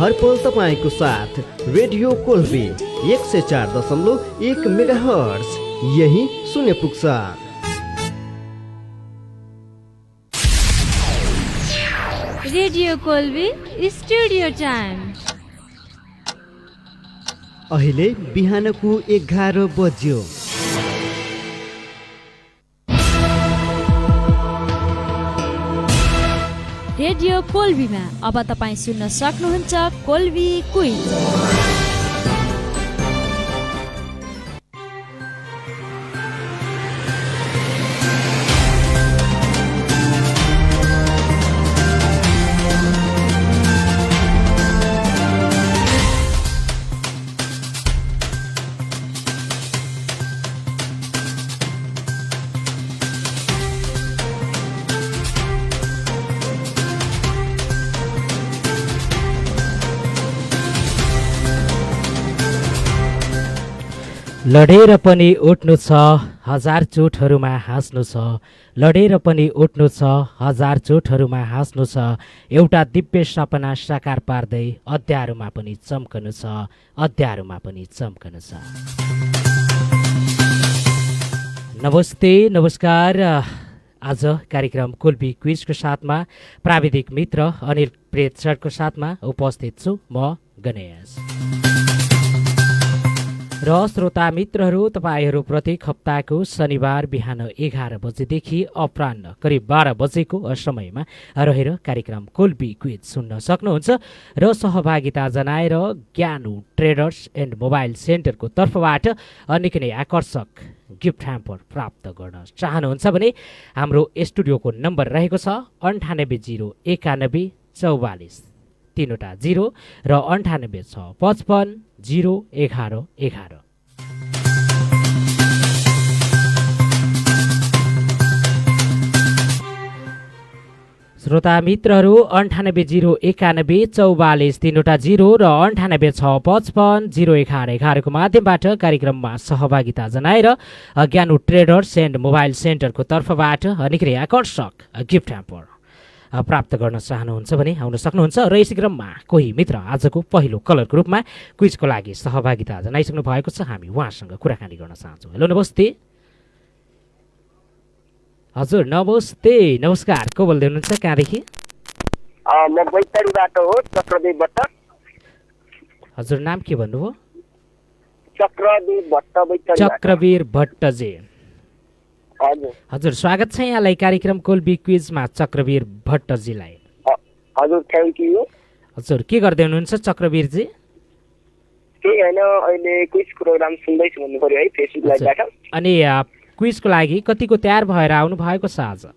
हरपल तपाईँको साथ radio कोल्बी 104.1 megahertz यही सुने पुग्छ। रेडियो कोल्बी स्टुडियो टाइम अहिले बिहानको 11 बज्यो। रेडियो कोल्बीमा अब तपाईँ सुन्न सक्नुहुन्छ कोल्बी क्विज। लडेर पनि उठ्नु छ हजार चोटहरूमा हाँस्नु छ, लडेर पनि उठ्नु छ हजार चोटहरूमा हाँस्नु छ, एउटा दिव्य सपना साकार पार्दै अध्यारोमा पनि चम्कनु छ, अध्यारोमा पनि चम्कनु छ। नमस्ते नमस्कार। आज कार्यक्रम कोल्बी क्विजको साथमा प्राविधिक मित्र अनिल प्रेतसरको साथमा उपस्थित छु म गणेश। र श्रोता मित्रहरू, तपाईँहरू प्रत्येक हप्ताको शनिबार बिहान 11 बजेदेखि अपराह्न करिब 12 बजेको समयमा रहेर कार्यक्रम कोल्बी क्विज सुन्न सक्नुहुन्छ र सहभागिता जनाएर ज्ञानु ट्रेडर्स एन्ड मोबाइल सेन्टरको तर्फबाट निकै नै आकर्षक गिफ्ट ह्याम्पर प्राप्त गर्न चाहनुहुन्छ भने हाम्रो स्टुडियोको नम्बर रहेको छ 98019144 3 0 र 9865 01111। श्रोता मित्रहरू 98019144 3 0 र 9865 01111 को माध्यमबाट कार्यक्रममा सहभागिता जनाएर ज्ञानु ट्रेडर्स एन्ड मोबाइल सेन्टरको तर्फबाट निकै आकर्षक गिफ्ट ह्याम्पर प्राप्त गर्न चाहनुहुन्छ भने आउन सक्नुहुन्छ। र यस क्रममा कोही मित्र आजको पहिलो कलरको रूपमा क्विजको लागि सहभागिता जनाइसक्नु भएको छ। हामी उहाँसँग कुराकानी गर्न चाहन्छौँ। हेलो नमस्ते। हजुर नमस्ते नमस्कार। को बोल्दै हुनुहुन्छ, कहाँदेखि? म बैतडीबाट हो, चक्रदेव भट्ट। हजुर नाम के भन्नुभयो? चक्रदेव भट्ट, बैतडी। चक्रवीर भट्टजी। हजुर स्वागत छ यहाँलाई कार्यक्रम कोल्बी क्विजमा चक्रवीर भट्टजीलाई। हजुर थ्याङ्क यू। हजुर के गर्दै हुनुहुन्छ चक्रवीरजी? केही होइन, अहिले क्विज प्रोग्राम सुन्दैछु भन्नु पर्यो है फेसबुक लाइभबाट। अनि क्विजको लागि कतिको तयार भएर आउनु भएको छ आज?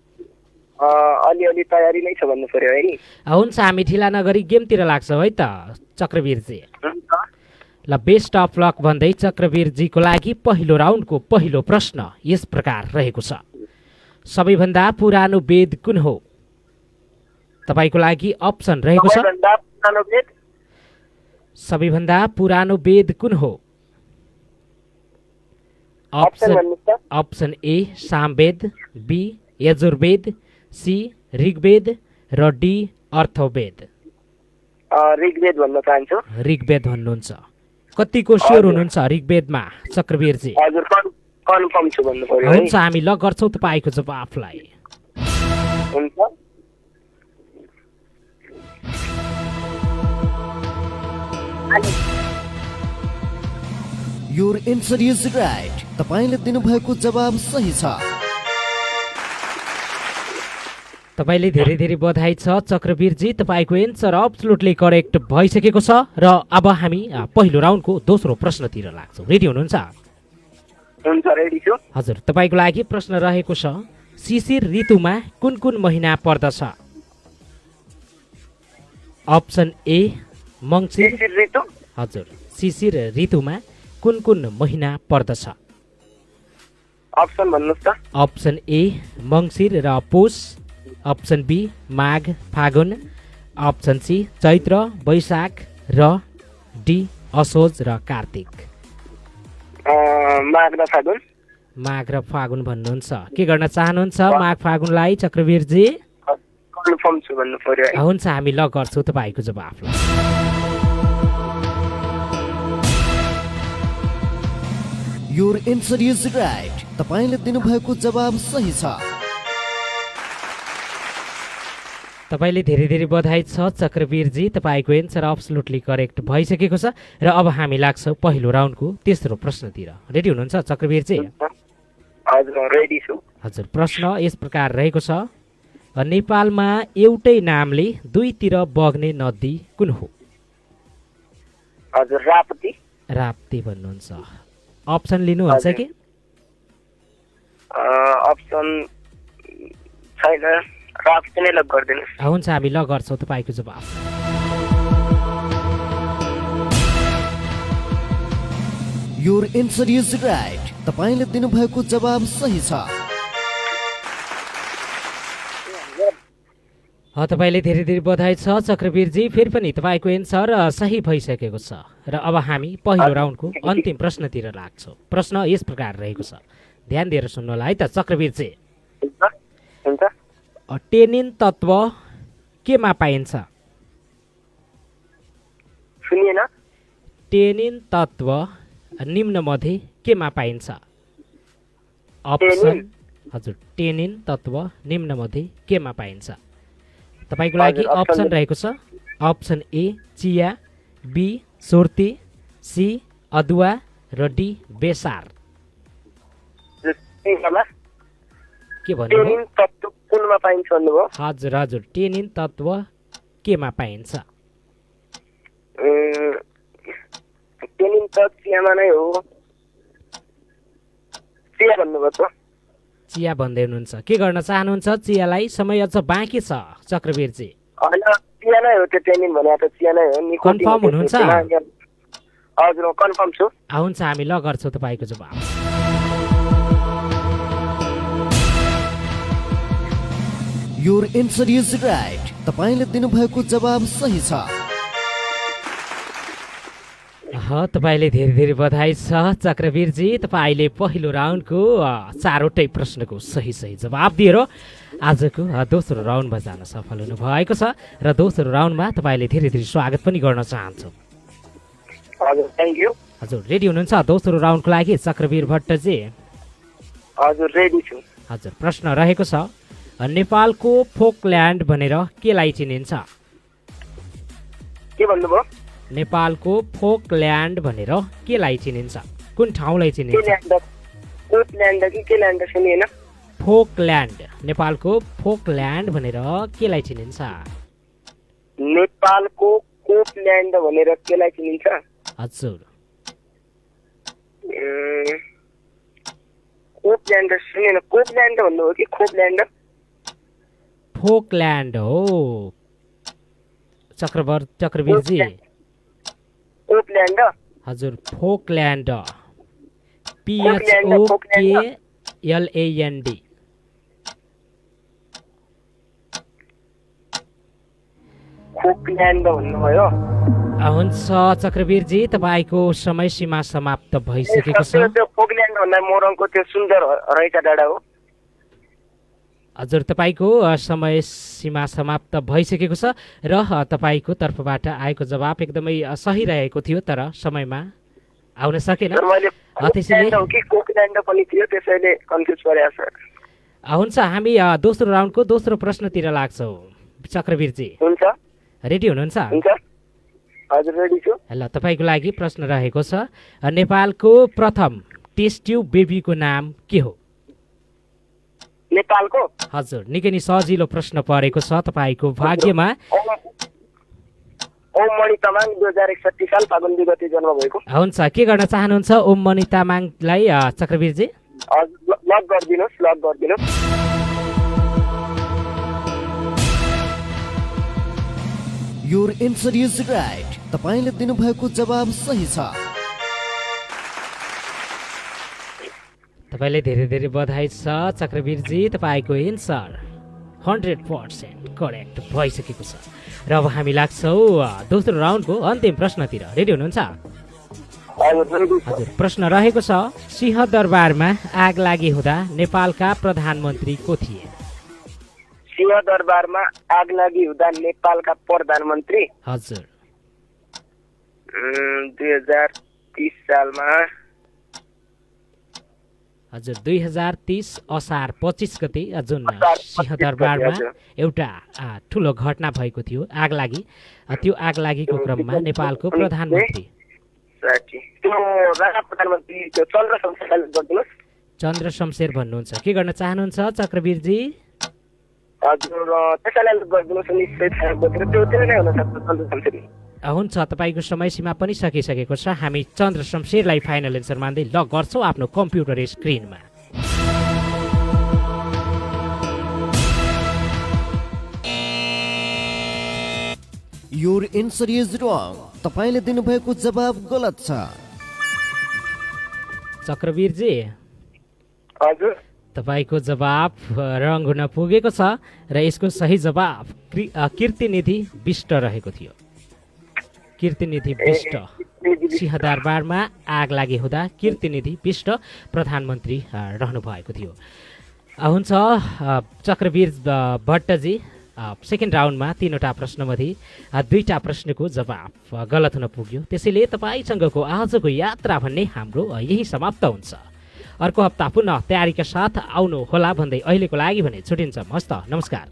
अलिअलि तयारी नै छ भन्नु पर्यो है नि। हुन्छ, हामी ढिला नगरी गेमतिर लाग्छौँ है त चक्रवीरजी। ल बेस्ट अफ लक भन्दै चक्रवीरजीको लागि पहिलो राउन्डको पहिलो प्रश्न यस प्रकार रहेको छ। सबैभन्दा पुरानो वेद कुन हो? तपाईँको लागि अप्सन रहेको छ। सबैभन्दा पुरानो वेद कुन हो? Option A Samaveda, B Yajurveda, C Rigveda र डी अर्थवेद। ऋग्वेद भन्न चाहन्छु। ऋग्वेद भन्नुहुन्छ? कतिको स्योर हुनुहुन्छ ऋग्वेदमा चक्रवीरजी? हजुर कन्फर्म छु भन्नु पर्यो। हुन्छ, हामी ल गर्छौँ तपाईँको जवाफलाई। हुन्छ। Your answer is right. तपाईले दिनुभएको जवाब सही छ। तपाईँले धेरै धेरै बधाई छ चक्रवीरजी। तपाईँको एन्सर अब्सोल्युटली करेक्ट भइसकेको छ। र अब हामी पहिलो राउन्डको दोस्रो प्रश्नतिर लाग्छौँ। रेडी हुनुहुन्छ? हुन्छ, रेडी छु। हजुर तपाईँको लागि प्रश्न रहेको छ। शिशिर ऋतुमा कुन कुन महिना पर्दछ? अप्सन ए मङ्सिर। हजुर शिशिर ऋतुमा कुन कुन महिना पर्दछ? अप्सन भन्नुहोस् त। अप्सन ए मङ्सिर र पुष, अप्सन बी माघ फागुन, अप्सन सी चैत्र वैशाख र डी असोज र कार्तिक। माघ र फागुन। माघ र फागुन भन्नुहुन्छ? के गर्न चाहनुहुन्छ माघ फागुनलाई चक्रवीरजी? कन्फर्म छु भन्नु पर्यो। हुन्छ, हामी ल गर्छौँ तपाईँको जवाफलाई। Your answer is right. तपाईँले दिनुभएको जवाब सही छ। तपाईँले धेरै धेरै बधाई छ चक्रवीरजी, तपाईँको एन्सर अब्सोल्युटली करेक्ट भइसकेको छ। र अब हामी लाग्छौँ पहिलो राउन्डको तेस्रो प्रश्नतिर। रेडी हुनुहुन्छ चक्रवीरजी? हजुर रेडी छु। हजुर, प्रश्न यस प्रकार रहेको छ, नेपालमा एउटै नामले दुईतिर बग्ने नदी कुन हो? हजुर राप्ती। राप्ती भन्नुहुन्छ। अप्सन लिनुहुन्छ कि? अप्सन छैन, राप्ती नै लक गरिदिनुहोस्। हुन्छ, हामी ल गर्छौँ तपाईँको जवाब। Your answer is right. तपाईँले दिनुभएको जवाब सही छ। तपाईँले धेरै धेरै बधाई छ चक्रवीरजी, फेरि पनि तपाईँको एन्सर सही भइसकेको छ। र अब हामी पहिलो राउन्डको अन्तिम प्रश्नतिर लाग्छौँ। प्रश्न यस प्रकार रहेको छ, ध्यान दिएर सुन्नु होला है त चक्रवीरजी। हुन्छ। टेनिन तत्त्व केमा पाइन्छ? सुनिएन? टेनिन तत्त्व निम्नमध्ये केमा पाइन्छ? अप्सन हजुर, टेनिन तत्त्व निम्नमध्ये केमा पाइन्छ? तपाईँको लागि अप्सन रहेको छ, अप्सन ए चिया, बी सुर्ती, सी अदुवा र डी बेसार। के भन्नुभयो? तत्त्व कुनमा पाइन्छ भन्नुभयो? हजुर हजुर, टेनिन तत्त्व केमा पाइन्छ? टेनिन त चियामा नै हो। चिया भन्नुभयो त? चिया भन्दै हुनुहुन्छ। के गर्न चाहनुहुन्छ चियालाई? समय अझ बाँकी छ चक्रवीरजी। होइन, चिया नै हो त्यो। टेनिन भने त चिया नै हो। कन्फर्म हुनुहुन्छ? हजुर कन्फर्म छु। हुन्छ, हामी ल गर्छौँ तपाईँको जवाब। Your answer is right. तपाईँले दिनुभएको जवाब सही छ। तपाईँले धेरै धेरै बधाई छ चक्रवीरजी, तपाईँले पहिलो राउन्डको चारवटै प्रश्नको सही सही जवाब दिएर आजको दोस्रो राउन्डमा जान सफल हुनुभएको छ। र दोस्रो राउन्डमा तपाईँले धेरै धेरै स्वागत पनि गर्न चाहन्छु। हजुर थ्याङ्क यू। हजुर, रेडी हुनुहुन्छ दोस्रो राउन्डको लागि चक्रवीर भट्टजी? हजुर रेडी छु। हजुर, प्रश्न रहेको छ, नेपालको फोकल्यान्ड भनेर केलाई चिनिन्छ? के भन्नुभयो? नेपालको फोकल्यान्ड भनेर केलाई चिनिन्छ? कुन ठाउँलाई चिनिन्छ? फोकल्यान्ड, नेपालको फोकल्यान्ड भनेर केलाई चिनिन्छ? नेपालको कोपल्यान्ड भनेर केलाई चिनिन्छ? हजुर, कोपल्यान्ड सुनेन। कोपल्यान्ड भन्नुभयो कि खोपल्यान्ड? फोकल्यान्ड हो चक्रवीरजी। कोपल्यान्ड? हजुर, फोकल्यान्ड, PHOKLAND। फोकल्यान्ड भन्नुभयो? हुन्छ चक्रवीरजी, तपाईँको समय सीमा समाप्त भइसकेको छ। त्यो फोकल्यान्ड भन्दा मोरङको त्यो सुन्दर रहेका डाँडा हो। हजुर, तपाईँको समय सीमा समाप्त भइसकेको छ र तपाईँको तर्फबाट आएको जवाब एकदमै सही रहेको थियो, तर समयमा आउन सकेन। त्यसैले हुन्छ, हामी दोस्रो राउन्डको दोस्रो प्रश्नतिर लाग्छौँ चक्रवीरजी। हुन्छ, रेडी हुनुहुन्छ? हजुर रेडी छु। ल, तपाईँको लागि प्रश्न रहेको छ, नेपालको प्रथम टेस्ट ट्युब बेबीको नाम के हो? नेपालको? हजुर, निकै नै सजिलो प्रश्न परेको छ तपाईँको भाग्यमा। ओम मणि तामाङ 2061 साल फागुन 2 गते जन्म भएको। हुन्छ, के गर्न चाहनुहुन्छ ओम मणि तामाङलाई चक्रवीरजी? लक गरिदिनुहोस्, लक गरिदिनुहोस्। Your answer is right. तपाईँले दिनुभएको जवाब सही छ। तपाईँले धेरै धेरै बधाई छ चक्रवीरजी, तपाईँको एन्सर 100% करेक्ट भइसकेको छ। र अब हामी लाग्छौँ दोस्रो राउन्डको अन्तिम प्रश्नतिर। रेडी हुनुहुन्छ? हजुर, प्रश्न रहेको छ, सिंहदरबारमा आग लागि हुँदा नेपालका प्रधानमन्त्री को थिए? सिंहदरबारमा आग लागि हुँदा नेपालका प्रधानमन्त्री? हजुर, 2030 सालमा हजुर 2030 असार 25 गते जुन असार 25 सिंहदरबारमा गते, एउटा ठुलो घटना भएको थियो आगलागी। त्यो आगलागीको क्रममा नेपालको प्रधानमन्त्री त्यो राणा प्रधानमन्त्री त्यो चन्द्र शमशेरलाई गरिदिनुहोस्। चन्द्र शमशेर भन्नुहुन्छ, के गर्न चाहनुहुन्छ चक्रवीरजी? हजुर त्यसैलाई गरिदिनुहोस्। निश्चय त्यो नै हुनसक्छ चन्द्र शमशेर। हुन्छ, तपाईँको समय सीमा पनि सकिसकेको छ। हामी चन्द्र शमशेरलाई फाइनल एन्सर मान्दै ल गर्छौँ आफ्नो कम्प्युटर स्क्रिनमा। Your answer is wrong. तपाईँले दिनुभएको जवाब गलत छ। चक्रवीरजी हजुर तपाईँको जवाब रङ हुन पुगेको छ र यसको सही जवाब कीर्तिनिधि विष्ट रहेको थियो। कीर्तिनिधि विष्ट सिंहदरबारमा आग लागि हुँदा कीर्तिनिधि विष्ट प्रधानमन्त्री रहनु भएको थियो। हुन्छ चक्रवीर भट्टजी, सेकेन्ड राउन्डमा 3वटा प्रश्नमध्ये 2टा प्रश्नको जवाब गलत हुन पुग्यो। त्यसैले तपाईँसँगको आजको यात्रा भन्ने हाम्रो यही समाप्त हुन्छ। अर्को हप्ता पुनः तयारीका साथ आउनु होला भन्दै अहिलेको लागि भने छुटिन्छ। हस्त नमस्कार।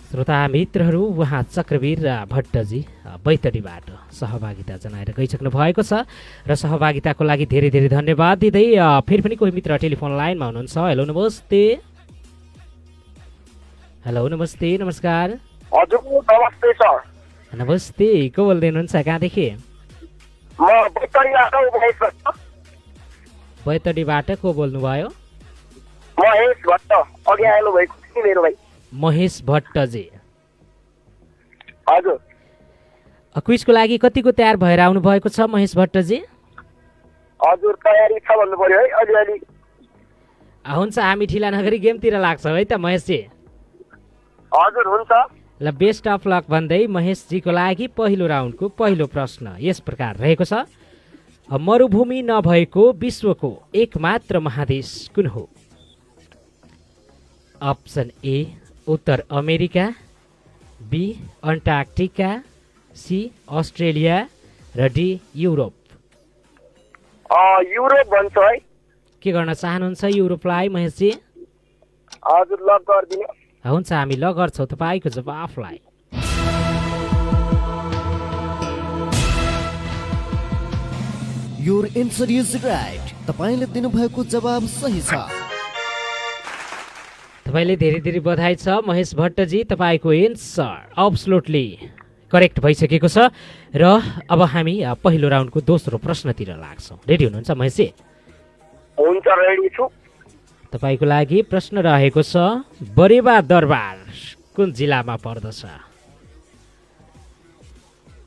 श्रोता मित्रहरू, उहाँ चक्रवीर भट्टजी बैतडीबाट सहभागिता जनाएर गइसक्नु भएको छ र सहभागिताको लागि धेरै धेरै धन्यवाद दिँदै फेरि पनि कोही मित्र टेलिफोन लाइनमा हुनुहुन्छ। हेलो नमस्ते। हेलो नमस्ते, नमस्कार। हजुर नमस्ते सर। नमस्ते, को बोल्दै हुनुहुन्छ, कहाँदेखि? म बैतडीबाट महेश भट्ट। बैतडीबाट को बोल्नुभयो? महेश भट्ट, अघि आउनु भएको थियो मेरो भाइ महेश भट्टजी। हजुर क्विजको लागि कतिको तयार भएर आउनु भएको छ महेश भट्टजी? हजुर तयारी छ भन्नु पर्यो है अलिअलि। हुन्छ, हामी ढिला नगरी गेमतिर लाग्छौँ है त महेशजी। हजुर हुन्छ। ल बेस्ट अफ लक भन्दै महेशजीको लागि पहिलो राउन्डको पहिलो प्रश्न यस प्रकार रहेको छ। मरुभूमि नभएको विश्वको एकमात्र महादेश कुन हो? अप्सन ए उत्तर America, be Antarctica, C Australia र डी युरोप। युरोप भन्छ है। के गर्न चाहनुहुन्छ युरोपलाई महेशजी? हजुर लक गरिदिनु। हुन्छ, हामी ल गर्छौँ तपाईँको जवाफलाई। Your answer is right. तपाईँले दिनुभएको जवाब सही छ। तपाईँले धेरै धेरै बधाई छ महेश भट्टजी, तपाईँको एन्सर अब्सोल्युटली करेक्ट भइसकेको छ। र अब हामी पहिलो राउन्डको दोस्रो प्रश्नतिर लाग्छौँ। रेडी हुनुहुन्छ महेशजी? हुन्छ, रेडी छु। तपाईँको लागि प्रश्न रहेको छ, बरेवा दरबार कुन जिल्लामा पर्दछ?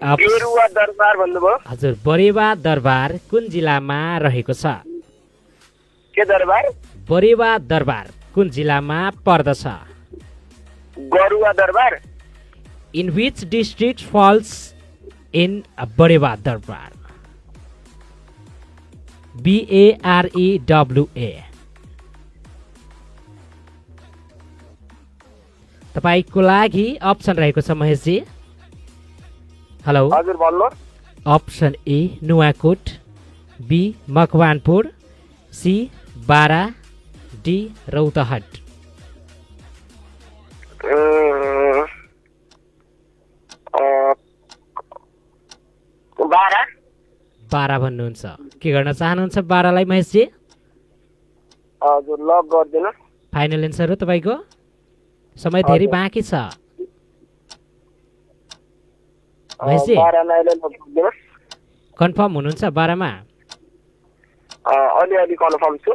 बेरुवा दरबार भन्नुभयो। हजुर, बरेवा दरबार कुन जिल्लामा रहेको छ? के दरबार? बरेवा दरबार कुन जिल्लामा पर्दछ? Garuwa Darbar. In which district falls in Barewa Darbar? BAREWA। तपाईँको लागि अप्सन रहेको छ महेशजी। हेलो। हजुर भन्नु। Option A Nuwakot, B Makwanpur, C Bara, D Rautahat. Bara भन्नुहुन्छ, के गर्न चाहनुहुन्छ बारालाई महेशजी? हजुर लक गरिदिनु। फाइनल एन्सर हो तपाईँको? समय धेरै बाँकी छ महेशजी। कन्फर्म हुनुहुन्छ बारामा? अलिअलि कन्फर्म छु।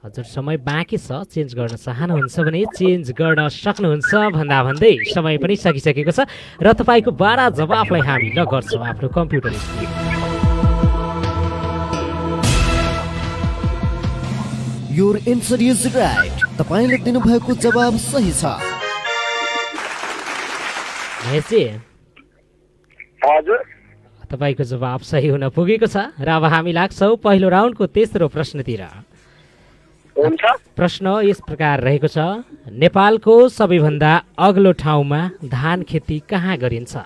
हजुर, समय बाँकी छ, चेन्ज गर्न चाहनुहुन्छ भने चेन्ज गर्न सक्नुहुन्छ भन्दा भन्दै समय पनि सकिसकेको छ र तपाईँको 12 जवाफलाई हामी ल गर्छौँ आफ्नो computer screen. Your answer is right. तपाईँले दिनुभएको जवाब सही छ। महेशजी हजुर तपाईँको जवाब सही हुन पुगेको छ र अब हामी लाग्छौँ पहिलो राउन्डको तेस्रो प्रश्नतिर। हुन्छ। प्रश्न यस प्रकार रहेको छ, नेपालको सबैभन्दा अग्लो ठाउँमा धान खेती कहाँ गरिन्छ?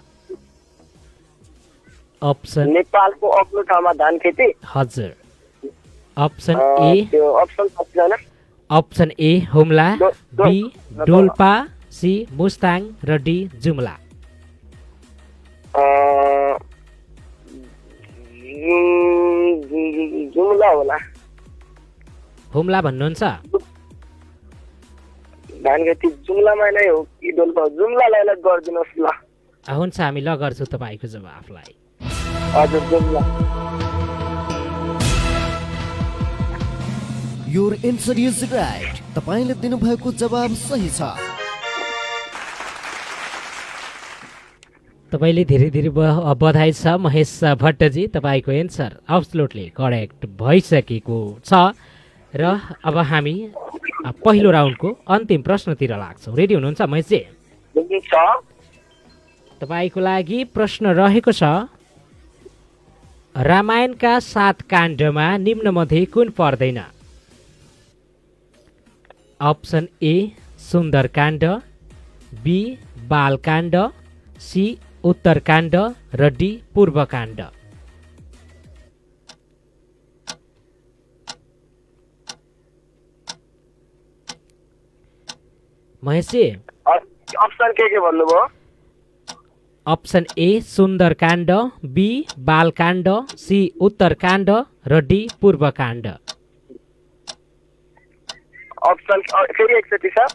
अप्सन नेपालको अग्लो ठाउँमा धान खेती? हजुर, अप्सन ए त्यो अप्सन सबजना option A Humla, B Dolpa, C Mustang र डी जुम्ला। जुम्ला होला। हुम्ला भन्नुहुन्छ? धानगढी जुम्लामा नै हो कि डोल्पा? जुम्लालाई अलग गरिदिनुहोस् ल। हुन्छ हामी ल गर्छौँ तपाईँको जवाफलाई। हजुर Jumla. Your answer is right. तपाईँले दिनुभएको जवाब सही छ। तपाईँले धेरै धेरै बधाई छ महेश भट्टजी, तपाईँको एन्सर एब्सोल्युटली करेक्ट भइसकेको छ। र अब हामी पहिलो राउन्डको अन्तिम प्रश्नतिर लाग्छौँ। रेडी हुनुहुन्छ महेशजी? तपाईँको लागि प्रश्न रहेको छ, रामायणका 7 काण्डमा निम्नमध्ये कुन पर्दैन? Option A Sundarkand, B Balkand, C Uttarkand र डी पूर्वकाण्ड। महेशजी अप्सन के भन्नुभयो? Option A Sundarkand, B Balkand, C Uttarkand र डी पूर्वकाण्ड। अप्सन फेरि एकचोटि सर।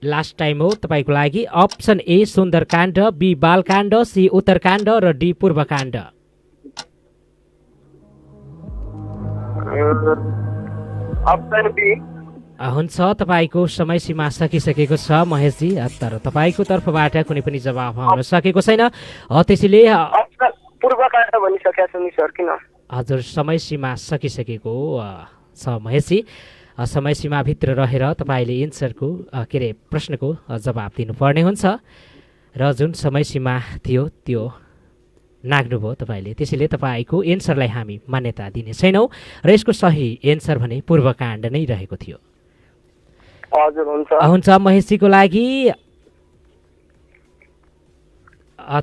लास्ट टाइम हो तपाईँको लागि। Option A Sundarkand, B Balkand, C Uttarkand र डी पूर्वकाण्ड। Option be. हुन्छ, तपाईँको समय सीमा सकिसकेको छ महेशजी, तर तपाईँको तर्फबाट कुनै पनि जवाफ आउन सकेको छैन। त्यसैले पूर्वकाण्ड भनिसकेका छु नि सर, किन? हजुर समय सीमा सकिसकेको छ महेशजी। समय सीमाभित्र रहेर तपाईँले एन्सरको के अरे प्रश्नको जवाब दिनुपर्ने हुन्छ र जुन समय सीमा थियो त्यो नाग्नुभयो तपाईँले। त्यसैले तपाईँको एन्सरलाई हामी मान्यता दिने छैनौँ र यसको सही एन्सर भने पूर्वकाण्ड नै रहेको थियो। हजुर हुन्छ। हुन्छ महेशजीको लागि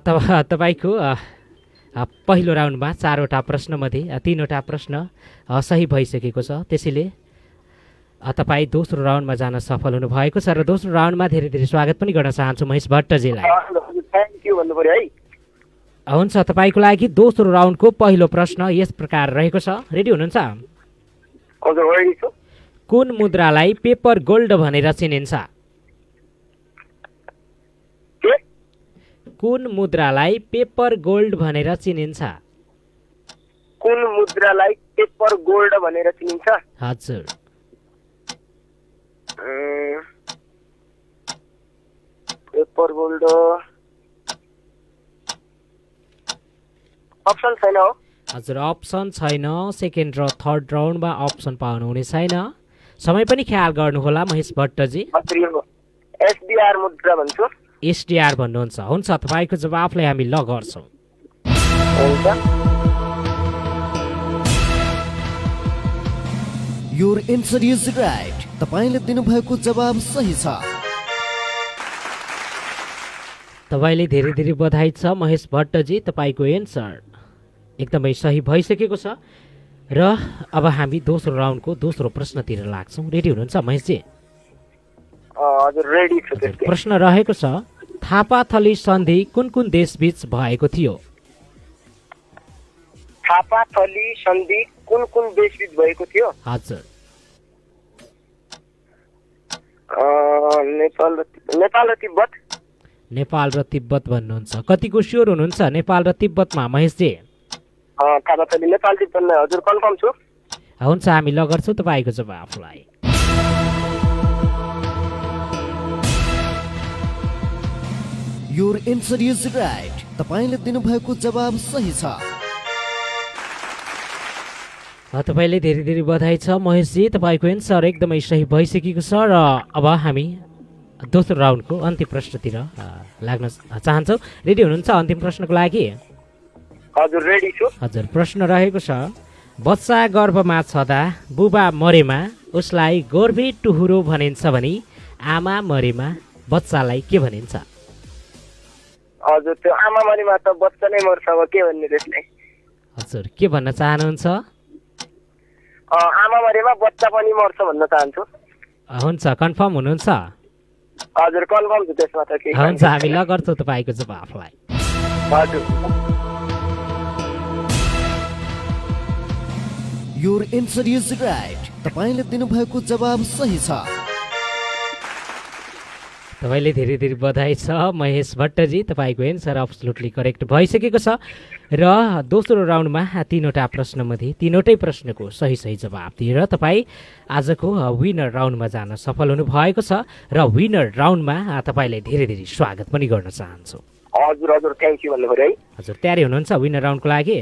तपाईँको पहिलो राउन्डमा 4वटा प्रश्नमध्ये 3वटा प्रश्न सही भइसकेको छ। त्यसैले तपाईँ दोस्रो राउन्डमा जान सफल हुनुभएको छ र दोस्रो राउन्डमा धेरै धेरै स्वागत पनि गर्न चाहन्छु महेश भट्टजीलाई। थ्याङ्क यू भन्नु पर्यो है। हुन्छ, तपाईँको लागि दोस्रो राउन्डको पहिलो प्रश्न यस प्रकार रहेको छ। रेडी हुनुहुन्छ? हजुर रेडी छु। कुन मुद्रालाई पेपर गोल्ड भनेर चिनिन्छ? कुन मुद्रालाई पेपर गोल्ड भनेर चिनिन्छ? कुन मुद्रालाई पेपर गोल्ड भनेर चिनिन्छ? हजुर। पेपर गोल्ड अप्सन छैन हो? हजुर अप्सन छैन। सेकेन्ड र थर्ड राउन्डमा अप्सन पाउनुहुने छैन। समय पनि ख्याल गर्नुहोला महेश भट्टजी। एसडीआर मुद्रा भन्छु। एसडीआर भन्नुहुन्छ? हुन्छ, तपाईँको जवाफलाई हामी ल गर्छौँ। Your answer is right. तपाईँले दिनुभएको जवाब सही छ। तपाईँले धेरै धेरै बधाई छ महेश भट्टजी, तपाईँको एन्सर एकदमै सही भइसकेको छ। र अब हामी दोस्रो राउन्डको दोस्रो प्रश्नतिर लाग्छौँ। रेडी हुनुहुन्छ महेशजी? हजुर रेडी छु। प्रश्न रहेको छ, थापाथली सन्धि कुन कुन देशबीच भएको थियो? थापाथली सन्धि कुन कुन देशबीच भएको थियो? हजुर। नेपाल र तिब्बत। नेपाल र तिब्बत भन्नुहुन्छ? कतिको स्योर हुनुहुन्छ नेपाल र तिब्बतमा महेशजी? थापाथली नेपाल तिब्बतमा हजुर कन्फर्म छु। हुन्छ, हामी ल गर्छौँ तपाईँको जवाफलाई। Your answer is right. तपाईँले दिनुभएको जवाब सही छ। तपाईँले धेरै धेरै बधाई छ महेशजी, तपाईँको एन्सर एकदमै सही भइसकेको छ। र अब हामी दोस्रो राउन्डको अन्तिम प्रश्नतिर लाग्न चाहन्छौँ। रेडी हुनुहुन्छ अन्तिम प्रश्नको लागि? हजुर रेडी छु। हजुर, प्रश्न रहेको छ, बच्चा गर्भमा छँदा बुबा मरेमा उसलाई गोर्भे टुहुरो भनिन्छ भने आमा मरेमा बच्चालाई के भनिन्छ? हजुर त्यो आमा मरेमा त बच्चा नै मर्छ, अब के भन्ने त्यसलाई? हजुर के भन्न चाहनुहुन्छ? आमा मरेमा बच्चा पनि मर्छ भन्न चाहन्छु। हुन्छ, कन्फर्म हुनुहुन्छ? हजुर कन्फर्म छु त्यसमा त केही। हुन्छ, हामी ल गर्छौँ तपाईँको जवाफलाई। हजुर। Your answer is right. तपाईँले दिनुभएको जवाब सही छ। तपाईँले धेरै धेरै बधाई छ महेश भट्टजी, तपाईँको एन्सर अब्सोल्युटली करेक्ट भइसकेको छ। र दोस्रो राउन्डमा तीनवटा प्रश्नमध्ये तीनवटै प्रश्नको सही सही जवाब दिएर तपाईँ आजको विनर राउन्डमा जान सफल हुनुभएको छ। र विनर राउन्डमा तपाईँलाई धेरै धेरै स्वागत पनि गर्न चाहन्छु। हजुर हजुर थ्याङ्क यू भन्नु पर्यो है। हजुर, तयारी हुनुहुन्छ विनर राउन्डको लागि?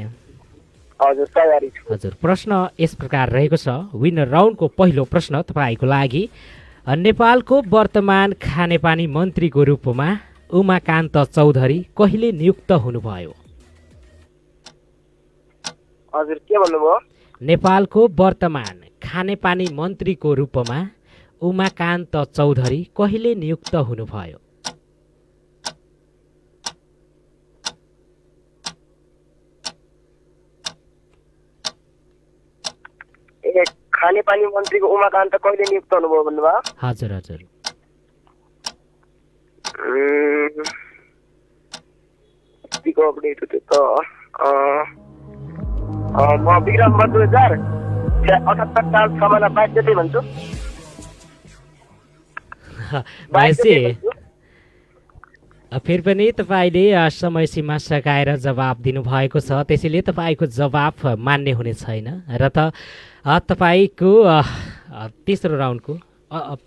हजुर तयारी छु। हजुर, प्रश्न यस प्रकार रहेको छ। विनर राउन्डको पहिलो प्रश्न तपाईँको लागि, नेपालको वर्तमान खानेपानी मन्त्रीको रूपमा उमाकान्त चौधरी कहिले नियुक्त हुनुभयो? हजुर के भन्नुभयो? नेपालको वर्तमान खानेपानी मन्त्रीको रूपमा उमाकान्त चौधरी कहिले नियुक्त हुनुभयो? ए खानेपानी मन्त्रीको उमाकान्त कहिले नियुक्त हुनुभयो भन्नुभयो? हजुर हजुर। कतिको अपडेट हो त्यो त म विक्रम 2078 सालसम्म 22 गते भन्छु। फेरि पनि तपाईँले समय सीमा सकाएर जवाब दिनुभएको छ, त्यसैले तपाईँको जवाब मान्य हुने छैन। र त तपाईँको तेस्रो राउन्डको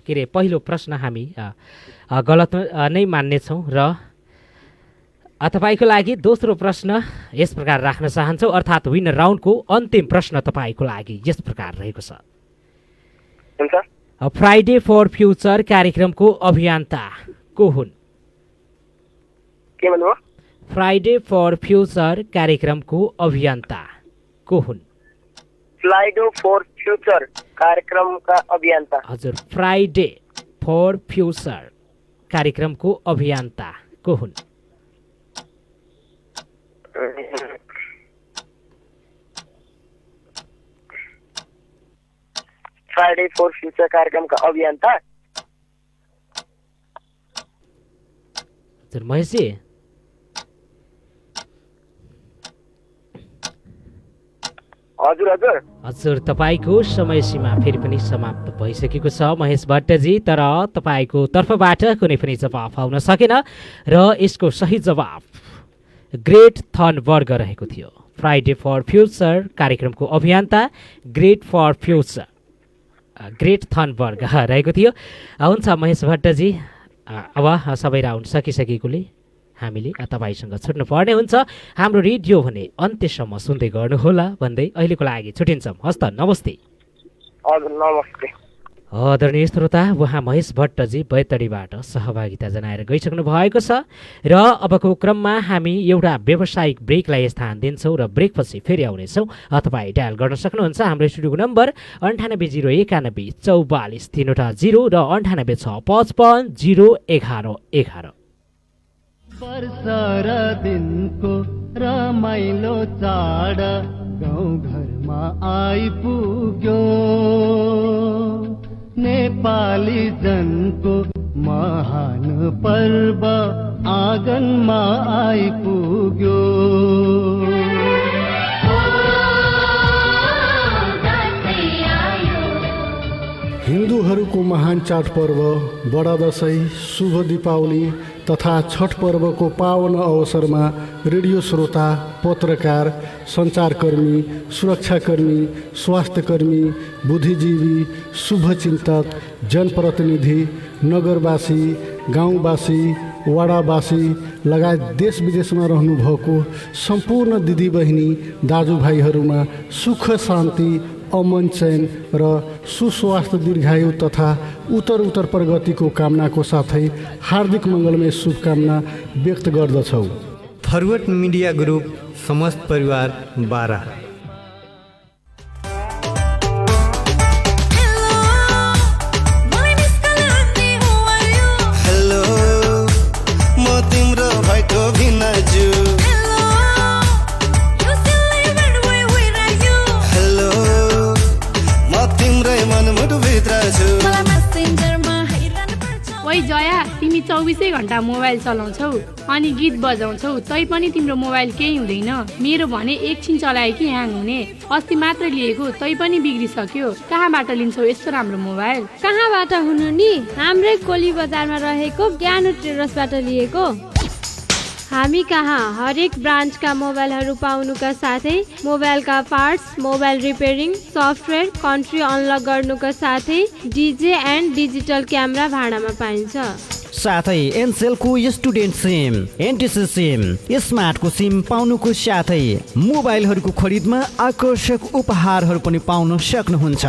के अरे पहिलो प्रश्न हामी गलत नै मान्नेछौँ। र तपाईँको लागि दोस्रो प्रश्न यस प्रकार राख्न चाहन्छौँ, अर्थात् विनर राउन्डको अन्तिम प्रश्न तपाईँको लागि यस प्रकार रहेको छ। फ्राइडे फर फ्युचर कार्यक्रमको अभियन्ता को हुन्? के भन्नुभयो? फ्राइडे फर फ्युचर कार्यक्रमको अभियन्ता को हुन्? फ्राइडे फर फ्युचर कार्यक्रमका अभियन्ता। हजुर, फ्राइडे फर फ्युचर कार्यक्रमको अभियन्ता को हुन्? फ्राइडे फर फ्युचर कार्यक्रमका अभियन्ता। हजुर महेशजी, हजुर हजुर हजुर तपाईँको समय सीमा फेरि पनि समाप्त भइसकेको छ महेश भट्टजी। तर तपाईँको तर्फबाट कुनै पनि जवाफ आउन सकेन र यसको सही जवाब ग्रेट थनबर्ग रहेको थियो। फ्राइडे फर फ्युचर कार्यक्रमको अभियन्ता great for future Greta Thunberg रहेको थियो। हुन्छ महेश भट्टजी, अब सबै राउन्ड सकिसकेकोले हामीले तपाईँसँग छुट्नुपर्ने हुन्छ। हाम्रो रेडियो भने अन्त्यसम्म सुन्दै गर्नुहोला भन्दै अहिलेको लागि छुट्टिन्छौँ। हस्त नमस्ते। हजुर नमस्ते। आदरणीय श्रोता, उहाँ महेश भट्टजी बैतडीबाट सहभागिता जनाएर गइसक्नु भएको छ। र अबको क्रममा हामी एउटा व्यावसायिक ब्रेकलाई स्थान दिन्छौँ र ब्रेकपछि फेरि आउनेछौँ। तपाईँ डायल गर्न सक्नुहुन्छ हाम्रो स्टुडियोको नम्बर 980194 44 3 र 98655011। वर्षर दिनको रमाइलो चाड गाउँ घरमा आइपुग्यो, नेपाली जनको महान पर्व आँगनमा आइपुग्यो। हिन्दूहरूको महान चाड पर्व बडा दशैँ, शुभ दीपावली तथा छठ पर्वको पावन अवसरमा रेडियो श्रोता, पत्रकार, सञ्चारकर्मी, सुरक्षाकर्मी, स्वास्थ्यकर्मी, बुद्धिजीवी, शुभचिन्तक, जनप्रतिनिधि, नगरवासी, गाउँवासी, वडावासी लगायत देश विदेशमा रहनुभएको सम्पूर्ण दिदीबहिनी दाजुभाइहरूमा सुख शान्ति, अमन चैन र सुस्वास्थ्य, दीर्घायु तथा उत्तर प्रगतिको कामनाको साथै हार्दिक मङ्गलमय शुभकामना व्यक्त गर्दछौँ। फरवर्ड मिडिया ग्रुप समस्त परिवार बारा। हेलो म तिम्रो भाइको भिनाजु। हेलो 24 घण्टा मोबाइल चलाउँछौ अनि गीत बजाउँछौ तैपनि तिम्रो मोबाइल केही हुँदैन। मेरो भने एकछिन चलाए कि ह्याङ हुने। अस्ति मात्र लिएको तैपनि बिग्रिसक्यो। कहाँबाट लिन्छौ यस्तो राम्रो मोबाइल? कहाँबाट हुनु नि, हाम्रै कोली बजारमा रहेको ज्ञानु ट्रेडर्सबाट लिएको। हामी कहाँ हरेक ब्रान्डका मोबाइलहरू पाउनुका साथै मोबाइलका parts, mobile repairing, software, country unlock गर्नुका साथै डीजे एन्ड डिजिटल क्यामेरा भाडामा पाइन्छ। साथै एनसेलको स्टुडेन्ट सिम, एनटिसी सिम, स्मार्टको सिम पाउनुको साथै मोबाइलहरूको खरिदमा आकर्षक उपहारहरू पनि पाउन सक्नुहुन्छ।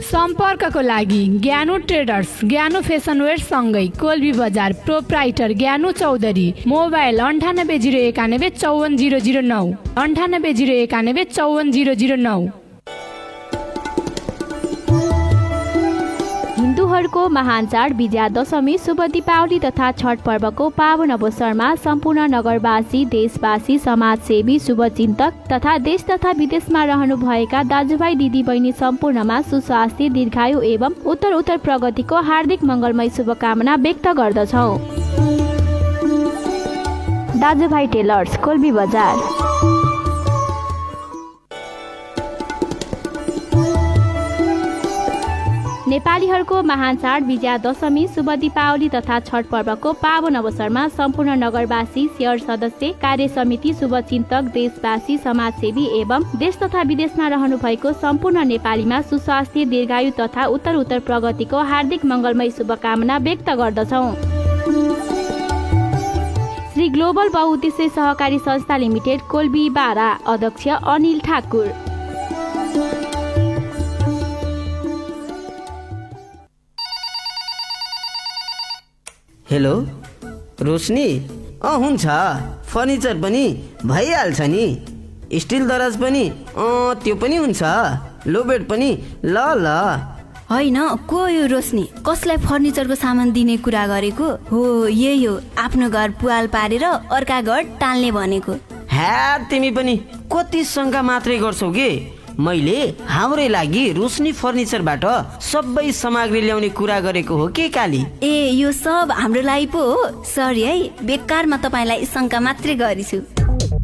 सम्पर्कको लागि ज्ञानु ट्रेडर्स, ज्ञानु फेसनवेयर सँगै कोल्बी बजार, प्रोप्राइटर ज्ञानु चौधरी, मोबाइल 9801 54009 9801 54009। हिन्दूहरूको महान चाड विजया दशमी, शुभ दीपावली तथा छठ पर्वको पावन अवसरमा सम्पूर्ण नगरवासी, देशवासी, समाजसेवी, शुभचिन्तक तथा देश तथा विदेशमा रहनुभएका दाजुभाइ दिदीबहिनी सम्पूर्णमा सुस्वास्थ्य, दीर्घायु एवं उत्तर प्रगतिको हार्दिक मङ्गलमय शुभकामना व्यक्त गर्दछौँ। दाजुभाइ टेलर्स, कोल्बी बजार। नेपालीहरूको महान चाड विजया दशमी, शुभ दीपावली तथा छठ पर्वको पावन अवसरमा सम्पूर्ण नगरवासी, शेयर सदस्य, कार्य समिति, शुभचिन्तक, देशवासी, समाजसेवी एवं देश तथा विदेशमा रहनुभएको सम्पूर्ण नेपालीमा सुस्वास्थ्य, दीर्घायु तथा उत्तर प्रगतिको हार्दिक मङ्गलमय शुभकामना व्यक्त गर्दछौँ। श्री ग्लोबल बहुउद्देश्य सहकारी संस्था लिमिटेड, कोल्बी बारा। अध्यक्ष अनिल ठाकुर। हेलो रोशनी, हुन्छ फर्निचर पनि भइहाल्छ नि, स्टिल दराज पनि त्यो पनि हुन्छ, लो बेड पनि। ल होइन, को यो रोशनी? कसलाई फर्निचरको सामान दिने कुरा गरेको हो? यही हो, आफ्नो घर पुवाल पारेर अर्का घर टाल्ने भनेको। ह्या, तिमी पनि कति शङ्का मात्रै गर्छौ कि? मैले हाम्रै लागि रोशनी फर्निचरबाट सबै सामग्री ल्याउने कुरा गरेको हो के काली? ए, यो सब हाम्रो लागि पो हो। सरी है, बेकारमा तपाईँलाई शङ्का मात्रै गरिछु।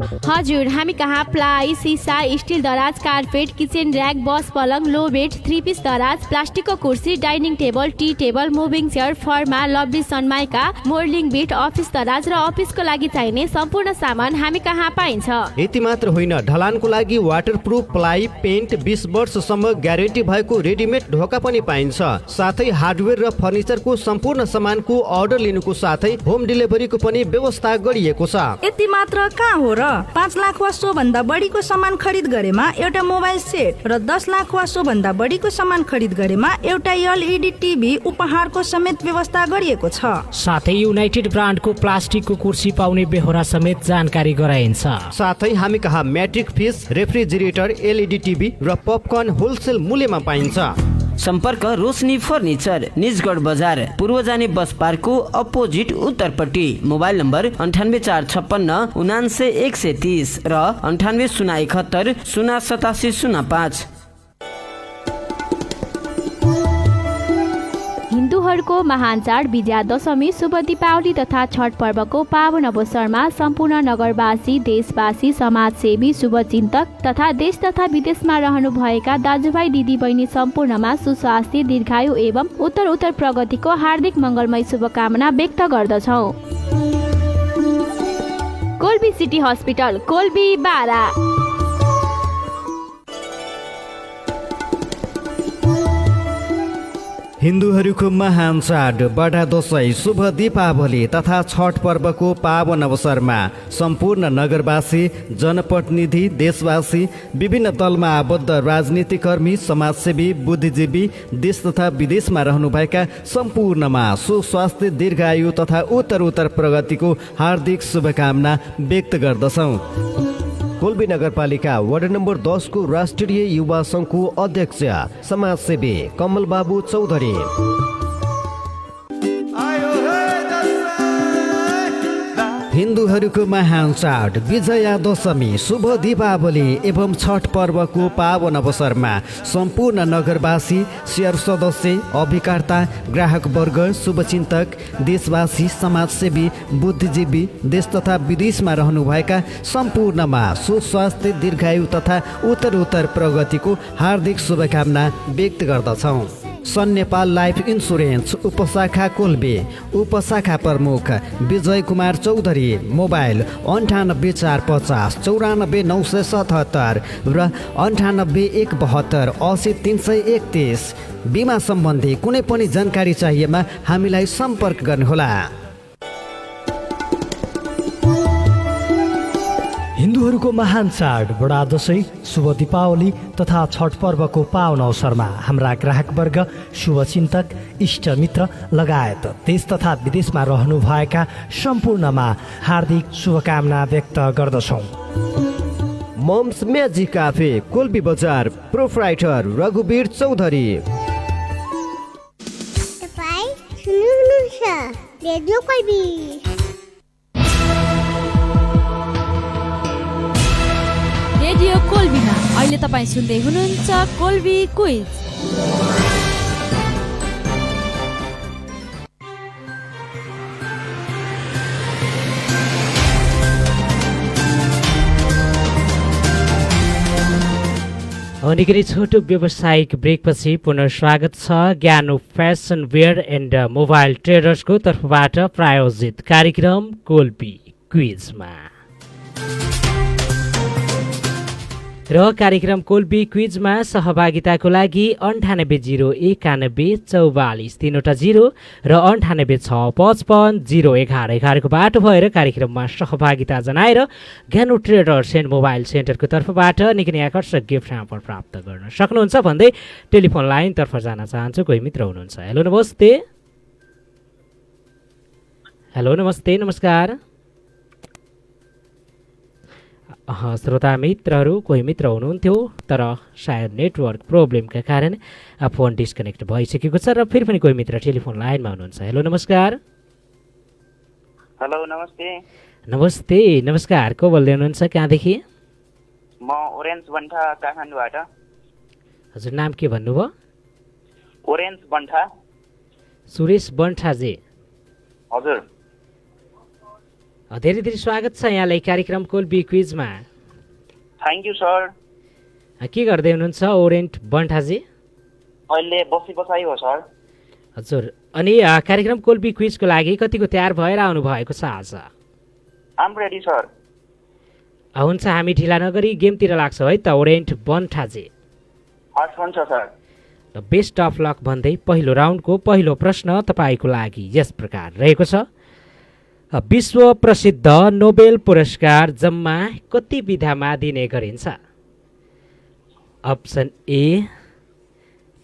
हजुर, हामी कहाँ प्लाई, सिसा, स्टिल दराज, कार्पेट, किचन र्याक, बस पलङ, लो बेड, 3 पिस दराज, प्लास्टिकको कुर्सी, dining table, tea table, moving chair, फर्मा, लब्बी सनमाइका, मोर्लिङ बिट, अफिस दराज र अफिसको लागि चाहिने सम्पूर्ण सामान हामी कहाँ पाइन्छ। यति मात्र होइन, ढलानको लागि वाटरप्रुफ प्लाई, पेन्ट, 20 वर्षसम्म ग्यारेन्टी भएको रेडिमेड ढोका पनि पाइन्छ। साथै हार्डवेयर र फर्निचरको सम्पूर्ण सामानको अर्डर लिनुको साथै होम डेलिभरीको पनि व्यवस्था गरिएको छ। यति मात्र कहाँ हो र? 5 लाख वा सो भन्दा बढीको सामान खरिद गरेमा एउटा मोबाइल सेट र 10 लाख वा सो भन्दा बढीको सामान खरिद गरेमा एउटा एलइडी टिभी उपहारको समेत व्यवस्था गरिएको छ। साथै युनाइटेड ब्रान्डको प्लास्टिकको कुर्सी पाउने बेहोरा समेत जानकारी गराइन्छ। साथै हामी कहाँ म्याट्रिक फिस, रेफ्रिजरेटर, एलइडी टिभी र पपकर्न होलसेल मूल्यमा पाइन्छ। सम्पर्क रोशनी फर्निचर, निजगढ बजार, पूर्व जाने बस पार्कको अपोजिट उत्तरपट्टि। मोबाइल नम्बर 98456 99130 र 9801 08705। हिन्दूहरूको महान चाड विजया दशमी, शुभ दीपावली तथा छठ पर्वको पावन अवसरमा सम्पूर्ण नगरवासी, देशवासी, समाजसेवी, शुभचिन्तक तथा देश तथा विदेशमा रहनुभएका दाजुभाइ दिदीबहिनी सम्पूर्णमा सुस्वास्थ्य, दीर्घायु एवं उत्तर प्रगतिको हार्दिक मङ्गलमय शुभकामना व्यक्त गर्दछौँ। कोल्बी सिटी हस्पिटल, कोल्बी बारा। हिन्दूहरूको महान चाड बडा दशैँ, शुभ दीपावली तथा छठ पर्वको पावन अवसरमा सम्पूर्ण नगरवासी, जनप्रतिनिधि, देशवासी, विभिन्न दलमा आबद्ध राजनीतिकर्मी, समाजसेवी, बुद्धिजीवी, देश तथा विदेशमा रहनुभएका सम्पूर्णमा सुस्वास्थ्य, दीर्घायु तथा उत्तर प्रगतिको हार्दिक शुभकामना व्यक्त गर्दछौँ। कोल्बी नगरपालिका वार्ड नम्बर 10 को राष्ट्रिय युवा संघको अध्यक्ष समाजसेवी कमल बाबु चौधरी। हिन्दूहरूको महान चाड विजया दशमी शुभ दीपावली एवं छठ पर्वको पावन अवसरमा सम्पूर्ण नगरवासी शेयर सदस्य अभिकर्ता ग्राहक वर्ग शुभचिन्तक देशवासी समाजसेवी बुद्धिजीवी देश तथा विदेशमा रहनुभएका सम्पूर्णमा सुस्वास्थ्य दीर्घायु तथा उत्तरोत्तर प्रगतिको हार्दिक शुभकामना व्यक्त गर्दछौँ। सन नेपाल लाइफ इन्सुरेन्स उपशाखा कोल्बे उपशाखा प्रमुख विजय कुमार चौधरी मोबाइल 9845 94 977 र 98 172 80 331। बिमा सम्बन्धी कुनै पनि जानकारी चाहिएमा हामीलाई सम्पर्क गर्नुहोला। हिन्दूहरूको महान चाड बडा दशैँ शुभ दीपावली तथा छठ पर्वको पावन अवसरमा हाम्रा ग्राहकवर्ग शुभचिन्तक इष्टमित्र लगायत देश तथा विदेशमा रहनुभएका सम्पूर्णमा हार्दिक शुभकामना व्यक्त गर्दछौँ। मम्स म्याजिक काफे कोल्बी बजार प्रोप्राइटर रघुवीर चौधरी। रेडियो कोल्बी रेडियो कोल्बीमा अहिले तपाईँ सुन्दै हुनुहुन्छ कोल्बी क्विज। निकै छोटो व्यावसायिक ब्रेकपछि पुनः स्वागत छ। ज्ञानो फ्यासन वेयर एन्ड मोबाइल ट्रेडर्सको तर्फबाट प्रायोजित कार्यक्रम कोल्बी क्विजमा र कार्यक्रम कोल्बी क्विजमा सहभागिताको लागि 98019444 3वटा 0 र 98655011 को बाटो भएर कार्यक्रममा सहभागिता जनाएर ज्ञानो ट्रेडर्स एन्ड मोबाइल सेन्टरको तर्फबाट निकै नै आकर्षक गिफ्ट ह्याम्पर प्राप्त गर्न सक्नुहुन्छ भन्दै टेलिफोन लाइन तर्फ जान चाहन्छु। कोही मित्र हुनुहुन्छ। हेलो नमस्ते। हेलो नमस्ते नमस्कार। श्रोता मित्रहरू कोही मित्र हुनुहुन्थ्यो तर सायद नेटवर्क प्रब्लमका कारण फोन डिस्कनेक्ट भइसकेको छ र फेरि पनि कोही मित्र टेलिफोन लाइनमा हुनुहुन्छ। हेलो नमस्कार। हेलो नमस्ते। नमस्ते नमस्कार। को बोल्दै हुनुहुन्छ कहाँदेखि? म ओरेन्ज बन्ठा काठमाडौँबाट। हजुर नाम के भन्नुभयो? ओरेन्ज बन्ठा। सुरेश बन्ठाजी। हजुर। धेरै धेरै स्वागत छ यहाँलाई कार्यक्रम कोल्बी क्विजमा। Thank you sir. के गर्दै हुनुहुन्छ ओरेन्ज बन्ठाजी? अहिले बसी बसाइ हो सर। हजुर अनि कार्यक्रम कोल्बी क्विजको लागि कतिको तयार भएर आउनु भएको छ आज? I'm ready sir. हुन्छ हामी ढिला नगरी गेमतिर लाग्छौँ है त ओरेन्ज बन्ठाजी। हुन्छ सर। बेस्ट अफ लक भन्दै पहिलो राउन्डको पहिलो प्रश्न तपाईँको लागि यस प्रकार रहेको छ। विश्व प्रसिद्ध नोबेल पुरस्कार जम्मा कति विधामा दिने गरिन्छ? अप्सन ए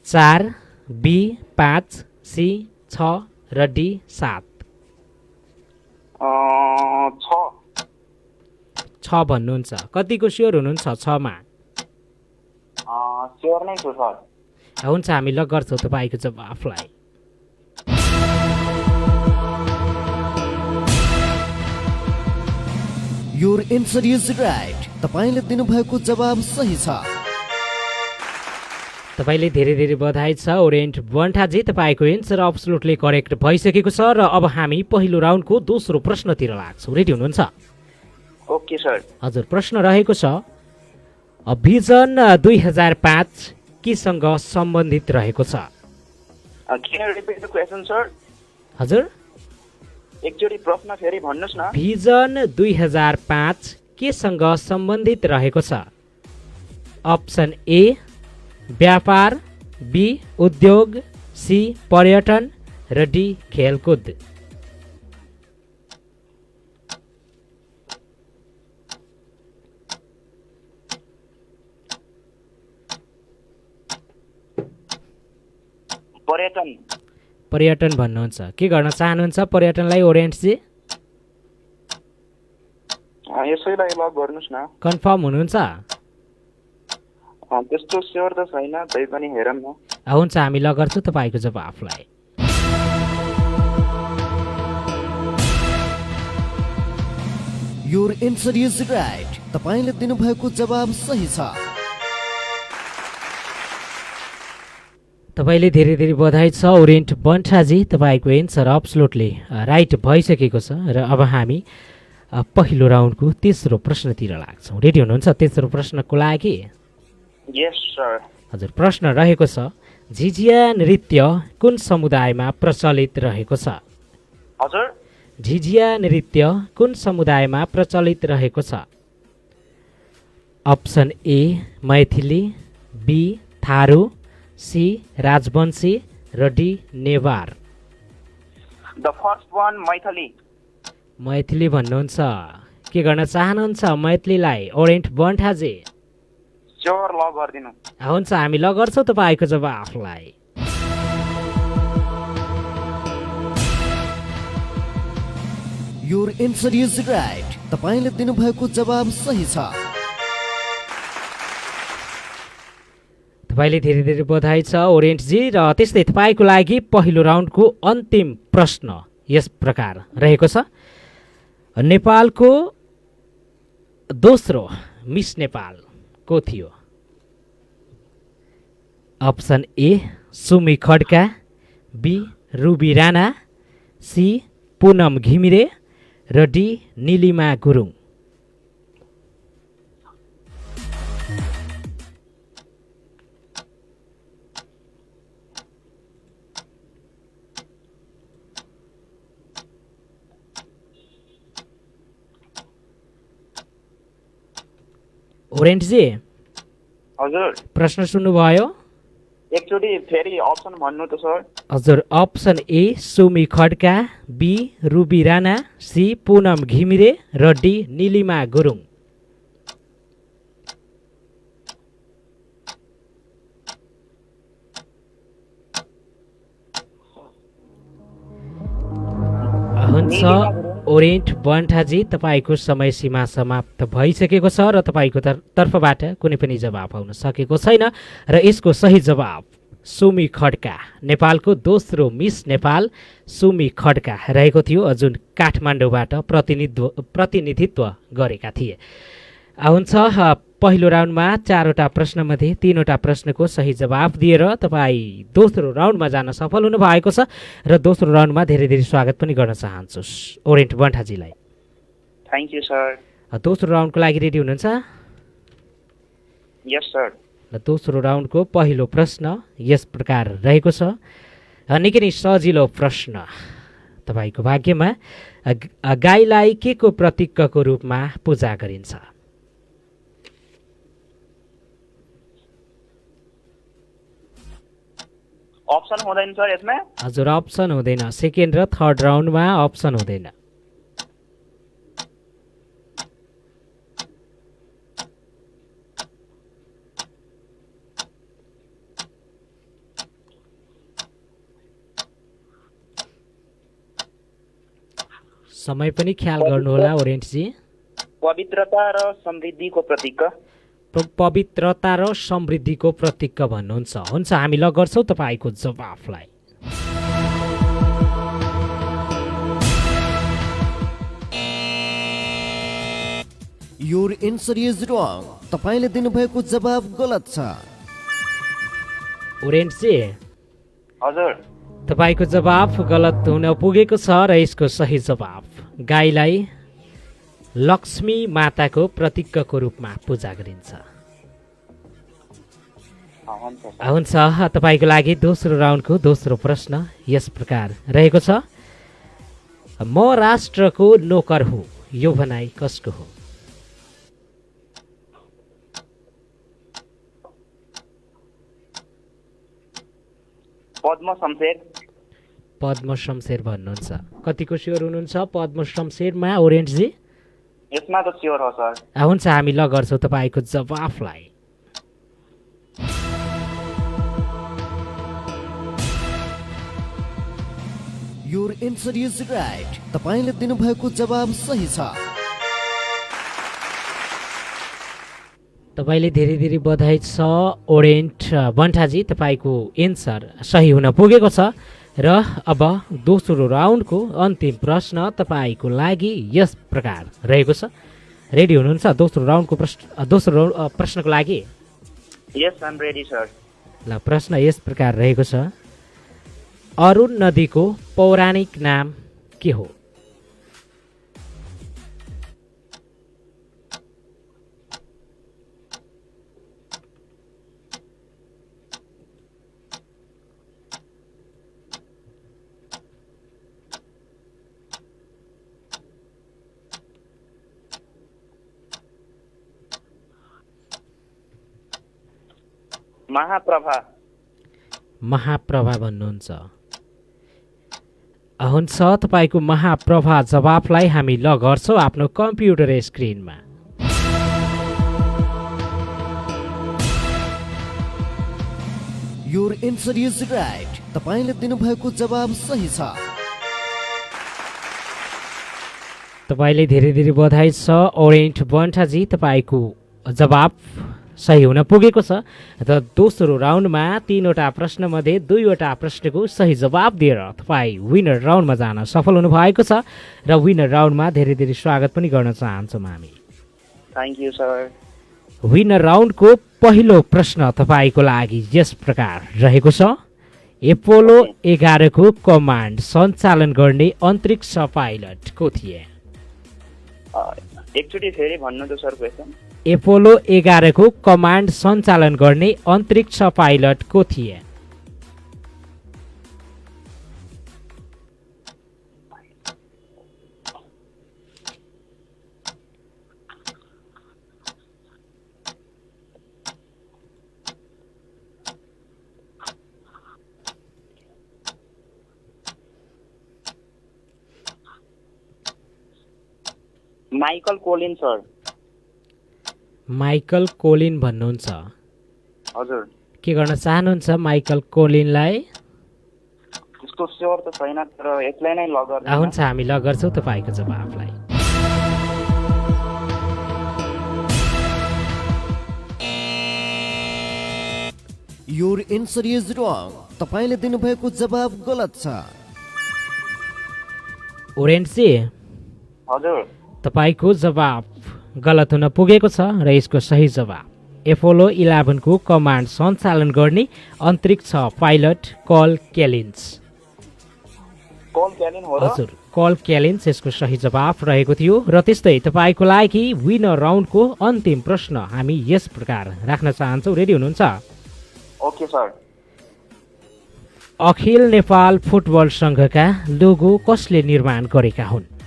4, बी 5, सी 6 र डी 7। 6 भन्नुहुन्छ। कतिको स्योर हुनुहुन्छ 6मा? स्योर नै छु सर। हुन्छ हामी लक गर्छौँ तपाईँको जवाफलाई। Your answer is right. तपाईले दिनुभएको जवाब सही छ। तपाईले धेरै धेरै बधाई छ ओरेन्ज बन्ठाजी। तपाईँको एन्सर अब्सोल्युटली करेक्ट भइसकेको छ र अब हामी पहिलो राउन्डको दोस्रो प्रश्नतिर लाग्छौँ। रेडी हुनुहुन्छ? Okay sir. हजुर प्रश्न रहेको छ भिजन 2005 केसँग सम्बन्धित रहेको छ? Can you repeat the question, sir? हजुर एकचोटि प्रश्न फेरि भन्नुस् न। भिजन 2005 केसँग सम्बन्धित रहेको छ? अप्सन ए व्यापार, बी उद्योग, सी पर्यटन र डी खेलकुद। पर्यटन। पर्यटन भन्नुहुन्छ। के गर्न चाहनुहुन्छ पर्यटनलाई ओरेन्जजी? यसैलाई लक गर्नुस् न। कन्फर्म हुनुहुन्छ? त्यस्तो स्योर त छैन, तै पनि हेरौँ न। हुन्छ हामी लक गर्छौँ तपाईँको जवाफलाई। Your answer is right. तपाईँले दिनुभएको जवाब सही छ। तपाईँले धेरै धेरै बधाई छ ओरेन्ट बन्ठाजी, तपाईँको एन्सर अब्सोल्युटली राइट भइसकेको छ। र अब हामी पहिलो राउन्डको तेस्रो प्रश्नतिर लाग्छौँ। रेडी हुनुहुन्छ तेस्रो प्रश्नको लागि? यस सर। हजुर, प्रश्न रहेको छ झिझिया नृत्य कुन समुदायमा प्रचलित रहेको छ? हजुर, झिझिया नृत्य कुन समुदायमा प्रचलित रहेको छ? Option A Maithili, B Tharu, C Rajbanshi र D Newar. The first one Maithili. Maithili भन्नुहुन्छ। के गर्न चाहनुहुन्छ मैथिलीलाई ओरेन्ट बन्ठाजी? स्योर, ल गरिदिनु। हुन्छ, हामी ल गर्छौँ तपाईँको जवाफलाई। Your answer is right. तपाईँले दिनुभएको जवाब सही छ। तपाईँले धेरै धेरै बधाई छ ओरेन्टजी। र त्यस्तै तपाईँको लागि पहिलो राउन्डको अन्तिम प्रश्न यस प्रकार रहेको छ। नेपालको दोस्रो मिस नेपाल को थियो? Option A Sumi Khadka, B Ruby Rana, C Punam Ghimire र डी निलिमा गुरुङ। ओरेन्टजी, हजुर प्रश्न सुन्नुभयो? एकचोटि फेरि अप्सन भन्नु त सर। हजुर, option A Sumi Khadka, B Ruby Rana, C Punam Ghimire र डी निलिमा गुरुङ। हुन्छ ओरेन्ट बन्ठाजी, तपाईँको समय सीमा समाप्त भइसकेको छ र तपाईँको तर्फबाट कुनै पनि जवाब आउन सकेको छैन। र यसको सही जवाब सुमी खड्का, नेपालको दोस्रो मिस नेपाल सुमी खड्का रहेको थियो, जुन काठमाडौँबाट प्रतिनिधित्व गरेका थिए। हुन्छ, पहिलो राउन्डमा 4वटा प्रश्नमध्ये 3वटा प्रश्नको सही जवाब दिएर तपाईँ दोस्रो राउन्डमा जान सफल हुनुभएको छ। र दोस्रो राउन्डमा धेरै धेरै स्वागत पनि गर्न चाहन्छु ओरेन्ट बन्ठाजीलाई। Thank you sir. दोस्रो राउन्डको लागि रेडी हुनुहुन्छ? Yes sir. र दोस्रो राउन्डको पहिलो प्रश्न यस प्रकार रहेको छ। निकै नै सजिलो प्रश्न तपाईँको भाग्यमा। गाईलाई के को प्रतीकको रूपमा पूजा गरिन्छ? अप्सन हुँदैन सर यसमा? हजुर, अप्सन हुँदैन। सेकेन्ड र थर्ड राउन्डमा अप्सन हुँदैन। समय पनि ख्याल गर्नुहोला ओरेन्टजी। पवित्रता र समृद्धिको प्रतीक। पवित्रता र समृद्धिको प्रतीक भन्नुहुन्छ। हुन्छ, हामी ल गर्छौँ तपाईँको जवाफलाई। Your answer is wrong. तपाईँले दिनुभएको जवाब गलत छ। ओरेन्टजी, हजुर, तपाईँको जवाब गलत हुन पुगेको छ र यसको सही जवाब गाईलाई लक्ष्मी माताको प्रतीकको रूपमा पूजा गरिन्छ। हुन्छ, तपाईँको लागि दोस्रो राउन्डको दोस्रो प्रश्न यस प्रकार रहेको छ। म राष्ट्रको नोकर हुँ, यो भनाइ कसको हो? पद्म शमशेर। पद्म शमशेर भन्नुहुन्छ। कतिको स्योर हुनुहुन्छ पद्म शमशेरमा ओरेन्टजी? यसमा त स्योर हो सर। हुन्छ, हामी ल गर्छौँ तपाईँको जवाफलाई। Your answer is right. तपाईँले दिनुभएको जवाब सही छ। तपाईँले धेरै धेरै बधाई छ ओरेन्ट बन्ठाजी, तपाईँको एन्सर सही हुन पुगेको छ। र अब दोस्रो राउन्डको अन्तिम प्रश्न तपाईँको लागि यस प्रकार रहेको छ। रेडी हुनुहुन्छ दोस्रो प्रश्नको लागि? यस आइ एम रेडी सर। ल प्रश्न यस प्रकार रहेको छ, अरुण नदीको पौराणिक नाम के हो? महाप्रभा भन्नुहुन्छ। हुन्छ तपाईँको महाप्रभा जवाफलाई हामी ल गर्छौँ आफ्नो कम्प्युटर स्क्रिनमा। Your answer is right. तपाईँले दिनुभएको जवाब सही छ। तपाईँले धेरै धेरै बधाई छ ओरेन्ट बन्ठाजी, तपाईँको जवाब सही हुन पुगेको छ। र दोस्रो राउन्डमा 3वटा प्रश्नमध्ये 2वटा प्रश्नको सही जवाब दिएर तपाईँ विनर राउन्डमा जान सफल हुनुभएको छ र विनर राउन्डमा धेरै धेरै स्वागत पनि गर्न चाहन्छौँ हामी। Thank you sir. विनर राउन्डको पहिलो प्रश्न तपाईँको लागि यस प्रकार रहेको छ, एपोलो 11 को कमान्ड सञ्चालन गर्ने अन्तरिक्ष पाइलट को थिए? एकचोटि फेरि भन्नु त सर क्वेसन। एपोलो 11 को कमान्ड सञ्चालन गर्ने अन्तरिक्ष पाइलट को थिए? Michael Collin sir. Michael Collin भन्नुहुन्छ। हजुर। के गर्न चाहनुहुन्छ माइकल कोलिनलाई? त्यस्तो स्योर त छैन तर यसलाई नै ल गर्नु। हुन्छ हामी ल गर्छौँ तपाईँको जवाफलाई। Your answer is wrong. तपाईँले दिनुभएको जवाब गलत छ। ओरेन्जी, हजुर, तपाईँको जवाब गलत हुन पुगेको छ र यसको सही जवाब एपोलो 11 को कमान्ड सञ्चालन गर्ने अन्तरिक्ष पाइलट कल केलिन्स। हजुर, कल केलिन्स यसको सही जवाब रहेको थियो। र त्यस्तै तपाईँको लागि विनर राउन्डको अन्तिम प्रश्न हामी यस प्रकार राख्न चाहन्छौँ। रेडी हुनुहुन्छ? Okay sir. अखिल नेपाल फुटबल संघका लोगो कसले निर्माण गरेका हुन्?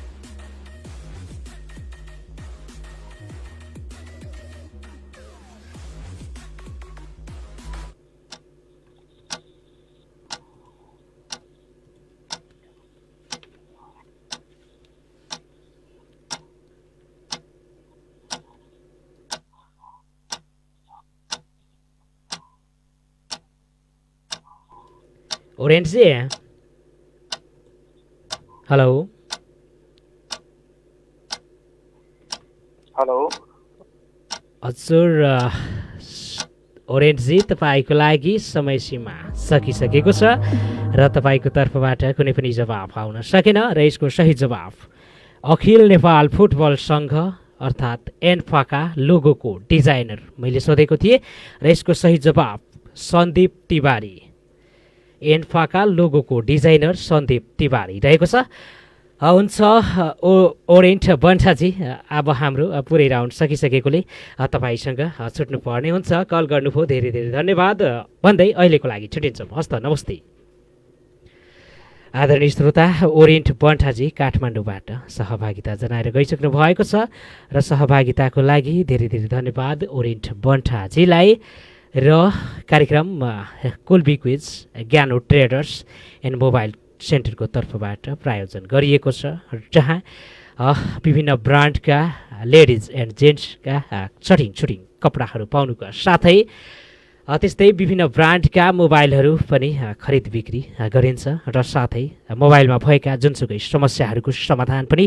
ओरेन्जी, हेलो हेलो। हजुर ओरेन्जी, तपाईँको लागि समय सीमा सकिसकेको छ र तपाईँको तर्फबाट कुनै पनि जवाब आउन सकेन र यसको सही जवाब अखिल नेपाल फुटबल सङ्घ अर्थात् एन्फाका लोगोको डिजाइनर मैले सोधेको थिएँ र यसको सही जवाब सन्दीप तिवारी। एन्फाका लोगोको डिजाइनर सन्दीप तिवारी रहेको छ। हुन्छ ओरेन्ट बन्ठाजी, अब हाम्रो पुरै राउन्ड सकिसकेकोले तपाईँसँग छुट्नु पर्ने हुन्छ। कल गर्नुभयो, धेरै धेरै धन्यवाद भन्दै अहिलेको लागि छुट्टिन्छौँ। हस्त नमस्ते। आदरणीय श्रोता, ओरेन्ट बन्ठाजी काठमाडौँबाट सहभागिता जनाएर गइसक्नु भएको छ र सहभागिताको लागि धेरै धेरै धन्यवाद ओरेन्ट बन्ठाजीलाई। र कार्यक्रम कोल्बी quiz Gyano traders and mobile सेन्टरको तर्फबाट प्रायोजन गरिएको छ, जहाँ विभिन्न ब्रान्डका लेडिज एन्ड जेन्ट्सका छुटिङ कपडाहरू पाउनुका साथै त्यस्तै विभिन्न ब्रान्डका मोबाइलहरू पनि खरिद बिक्री गरिन्छ र साथै मोबाइलमा भएका जुनसुकै समस्याहरूको समाधान पनि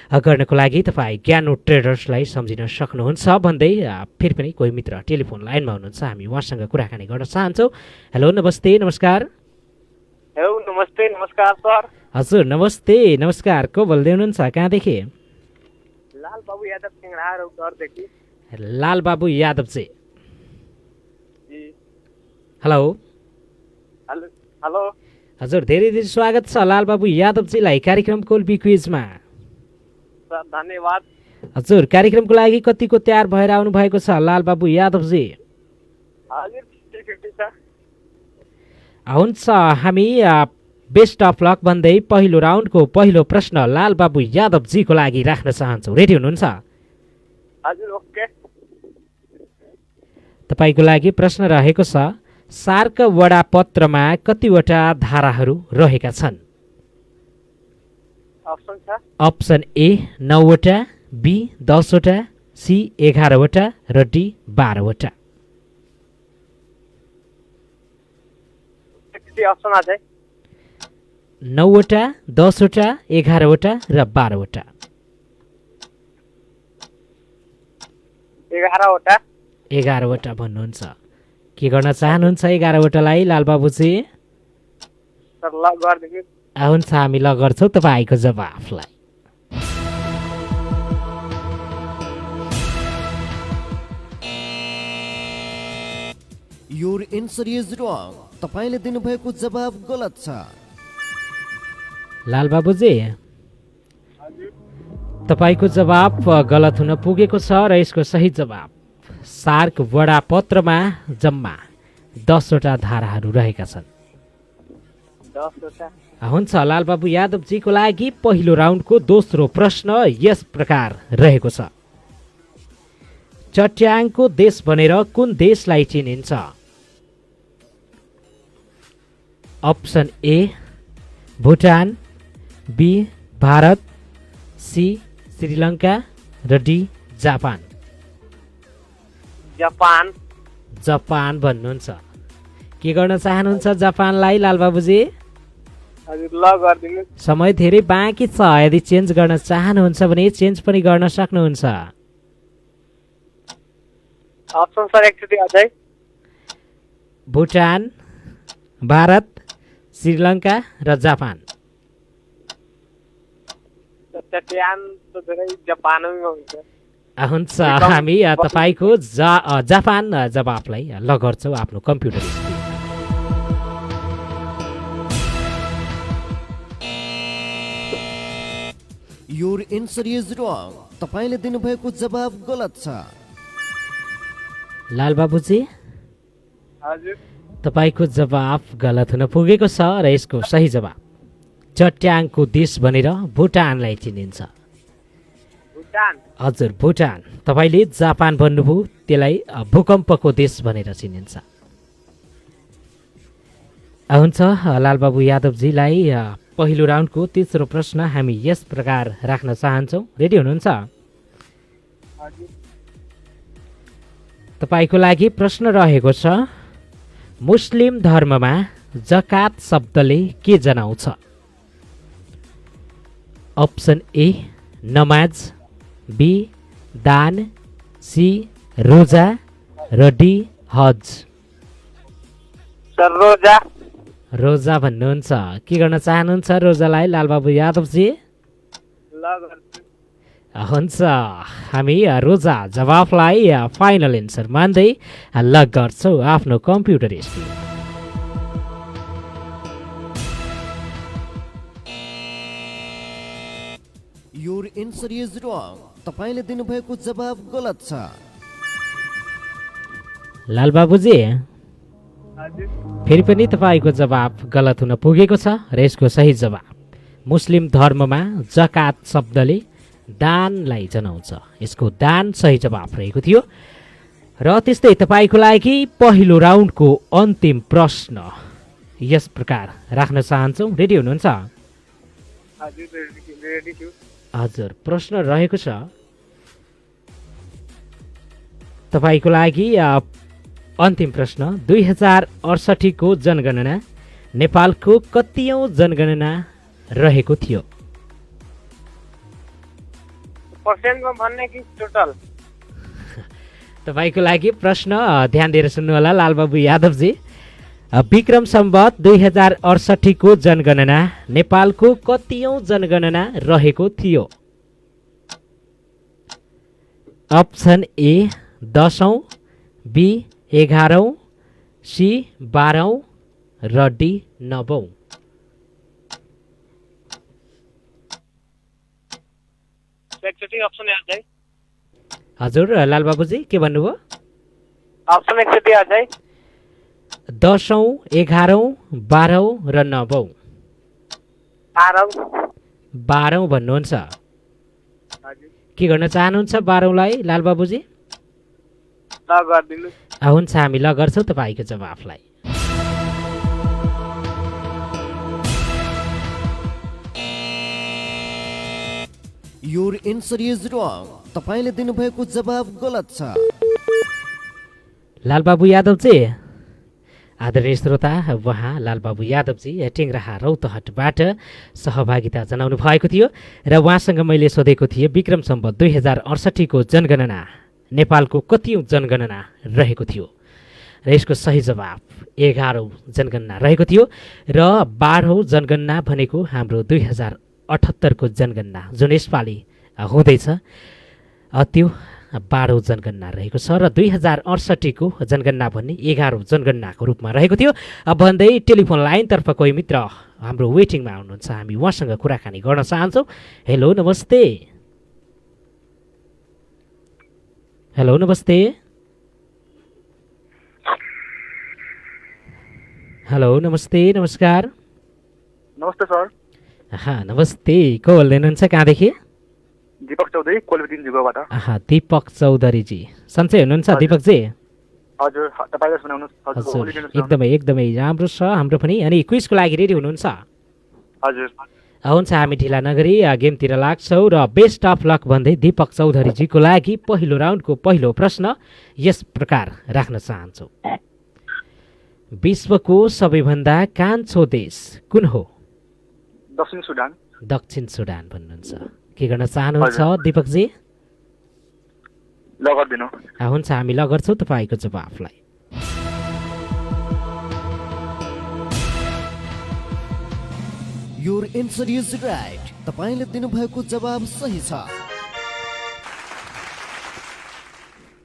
गर्नको लागि तपाईँ ज्ञानो ट्रेडर्सलाई सम्झिन सक्नुहुन्छ भन्दै फेरि पनि कोही मित्र टेलिफोन लाइनमा हुनुहुन्छ, हामी उहाँसँग कुराकानी गर्न चाहन्छौँ। हेलो, नमस्ते, नमस्कार। हेलो, नमस्ते। नमस्ते नमस्कार सर। हजुर नमस्ते नमस्कार, को बोल्दै हुनुहुन्छ कहाँदेखि? लाल बाबु यादव सिंगडा रौतहटदेखि। लाल बाबु यादवजी। Hello hello. हजुर धेरै धेरै स्वागत छ लाल बाबु यादवजीलाई कार्यक्रम कोल्बी क्विजमा। सर धन्यवाद। हजुर कार्यक्रमको लागि कतिको तयार भएर आउनु भएको छ लाल बाबु यादवजी? हजुर 50-50 छ। हुन्छ, हामी बेस्ट अफ लक भन्दै पहिलो राउन्डको पहिलो प्रश्न लाल बाबु यादवजीको लागि राख्न चाहन्छौँ। रेडी हुनुहुन्छ? हजुर ओके। तपाईँको लागि प्रश्न रहेको छ, सार्क वडापत्रमा कतिवटा धाराहरू रहेका छन्? अप्सन छ। अप्सन ए 9 वटा, बी 10 वटा, सी 11 वटा र डी 12 वटा। अप्सन आ जाए 9 वटा, 10 वटा, 11 वटा र 12 वटा। 11 वटा। 11 वटा भन्नुहुन्छ। के गर्न चाहनुहुन्छ 11 वटालाई लाल बाबुजी? सर ल गरिदिनु। हुन्छ, हामी ल गर्छौँ तपाईँको जवाफलाई। Your answer is wrong. तपाईँले दिनुभएको जवाब गलत छ। लाल बाबुजी तपाईँको जवाब गलत हुन पुगेको छ र यसको सही जवाब सार्क वडापत्रमा जम्मा 10 वटा धाराहरू रहेका छन्। 10 वटा। हुन्छ, लाल बाबु यादवजीको लागि पहिलो राउन्डको दोस्रो प्रश्न यस प्रकार रहेको छ, चट्याङको देश भनेर कुन देशलाई चिनिन्छ? Option A Bhutan, B Bharat, C Sri Lanka र डी जापान। जापान। जापान भन्नुहुन्छ। के गर्न चाहनुहुन्छ जापानलाई लाल बाबुजी? हजुर ल गरिदिनु। समय धेरै बाँकी छ, यदि चेन्ज गर्न चाहनुहुन्छ भने चेन्ज पनि गर्न सक्नुहुन्छ। अप्सन सर एकचोटि अझै। भुटान, भारत, श्रीलङ्का र जापान। चट्याङ त धेरै जापानमै हुन्छ। हुन्छ, हामी तपाईँको जापान जवाफलाई ल गर्छौँ आफ्नो computer screen. Your answer is wrong. तपाईँले दिनुभएको जवाब गलत छ। लाल बाबुजी हजुर तपाईँको जवाब गलत हुन पुगेको छ र यसको सही जवाब चट्याङको देश भनेर भुटानलाई चिनिन्छ। भुटान। हजुर भुटान। तपाईँले जापान भन्नुभयो, त्यसलाई भूकम्पको देश भनेर चिनिन्छ। हुन्छ, लालबाबु यादवजीलाई पहिलो राउन्डको तेस्रो प्रश्न हामी यस प्रकार राख्न चाहन्छौँ। रेडी हुनुहुन्छ? तपाईँको लागि प्रश्न रहेको छ, मुस्लिम धर्ममा जकात शब्दले के जनाउँछ? अप्सन ए नमाज, बी दान, सी रोजा र डी हज। रोजा। रोजा भन्नुहुन्छ। के गर्न चाहनुहुन्छ रोजालाई लालबाबु यादवजी? हुन्छ, हामी रोजा जवाफलाई फाइनल एन्सर मान्दै ल गर्छौँ आफ्नो computer screen. Your answer is रङ। तपाईले दिनुभएको जवाब गलत छ। लालबाबुजी फेरि पनि तपाईँको जवाब गलत हुन पुगेको छ र यसको सही जवाब मुस्लिम धर्ममा जकात शब्दले दानलाई जनाउँछ। यसको दान सही जवाब रहेको थियो। र त्यस्तै तपाईँको लागि पहिलो राउन्डको अन्तिम प्रश्न यस प्रकार राख्न चाहन्छौँ। रेडी हुनुहुन्छ? हजुर, प्रश्न रहेको छ तपाईँको लागि अन्तिम प्रश्न। 2068 को जनगणना नेपालको कतिऔं जनगणना रहेको थियो? पर्सेन्टमा भन्ने कि टोटल? तपाईँको लागि प्रश्न ध्यान दिएर सुन्नु होला लालबाबु यादवजी। विक्रम सम्वत 2068 को जनगणना नेपालको कतियौं जनगणना रहेको थियो? अप्सन ए 10औं, बी 11औं, सी 12औं र डी 9औं। हजुर लालबाबुजी के भन्नुभयो? अप्सन 1 अझै 10औं, 11औं, 12औं र 9औं। 12औं भन्नुहुन्छ। के गर्न चाहनुहुन्छ 12औंलाई लालबाबुजी? हुन्छ हामी ल गर्छौँ तपाईँको जवाफलाई। Your answer is wrong. तपाईँले दिनुभएको जवाब गलत छ। लालबाबु यादवजी, आदरणीय श्रोता, उहाँ लालबाबु यादवजी टेङ्ग्राहा रौतहटबाट सहभागिता जनाउनु भएको थियो र उहाँसँग मैले सोधेको थिएँ विक्रम सम्वत 2068 को जनगणना नेपालको कतिौं जनगणना रहेको थियो र यसको सही जवाब 11औं जनगणना रहेको थियो र 12औं जनगणना भनेको हाम्रो 2078 को जनगणना जुन यसपालि हुँदैछ त्यो 12औं जनगणना रहेको छ र 2068 को जनगणना भन्ने 11औं जनगणनाको रूपमा रहेको थियो। अब भन्दै टेलिफोन लाइनतर्फ कोही मित्र हाम्रो वेटिङमा हुनुहुन्छ, हामी उहाँसँग कुराकानी गर्न चाहन्छौँ। हेलो नमस्ते। हेलो नमस्ते। हेलो नमस्ते, नमस्कार। नमस्ते सर। नमस्ते, को बोल्दै हुनुहुन्छ, कहाँदेखि? दीपक चौधरी कोलबेटिन जुगोबाट। दीपक चौधरीजी सन्चै हुनुहुन्छ दिपकजी? हजुर, तपाईले सुनाउनुहोस्। हजुर एकदमै राम्रो छ हाम्रो पनि। अनि क्विजको लागि रेडी हुनुहुन्छ? हजुर हुन्छ, हामी ढिला नगरी गेमतिर लाग्छौँ र बेस्ट अफ लक भन्दै दीपक चौधरीजीको लागि पहिलो राउन्डको पहिलो प्रश्न यस प्रकार राख्न चाहन्छु। विश्वको सबैभन्दा कान्छो देश कुन हो? दक्षिण सुडान। दक्षिण सुडान भन्नुहुन्छ। के गर्न चाहनुहुन्छ दीपकजी? ल गर्दिनु। हुन्छ, हामी ल गर्छौँ तपाईँको जवाफलाई। Your answer is right. तपाईँले दिनुभएको जवाब सही छ।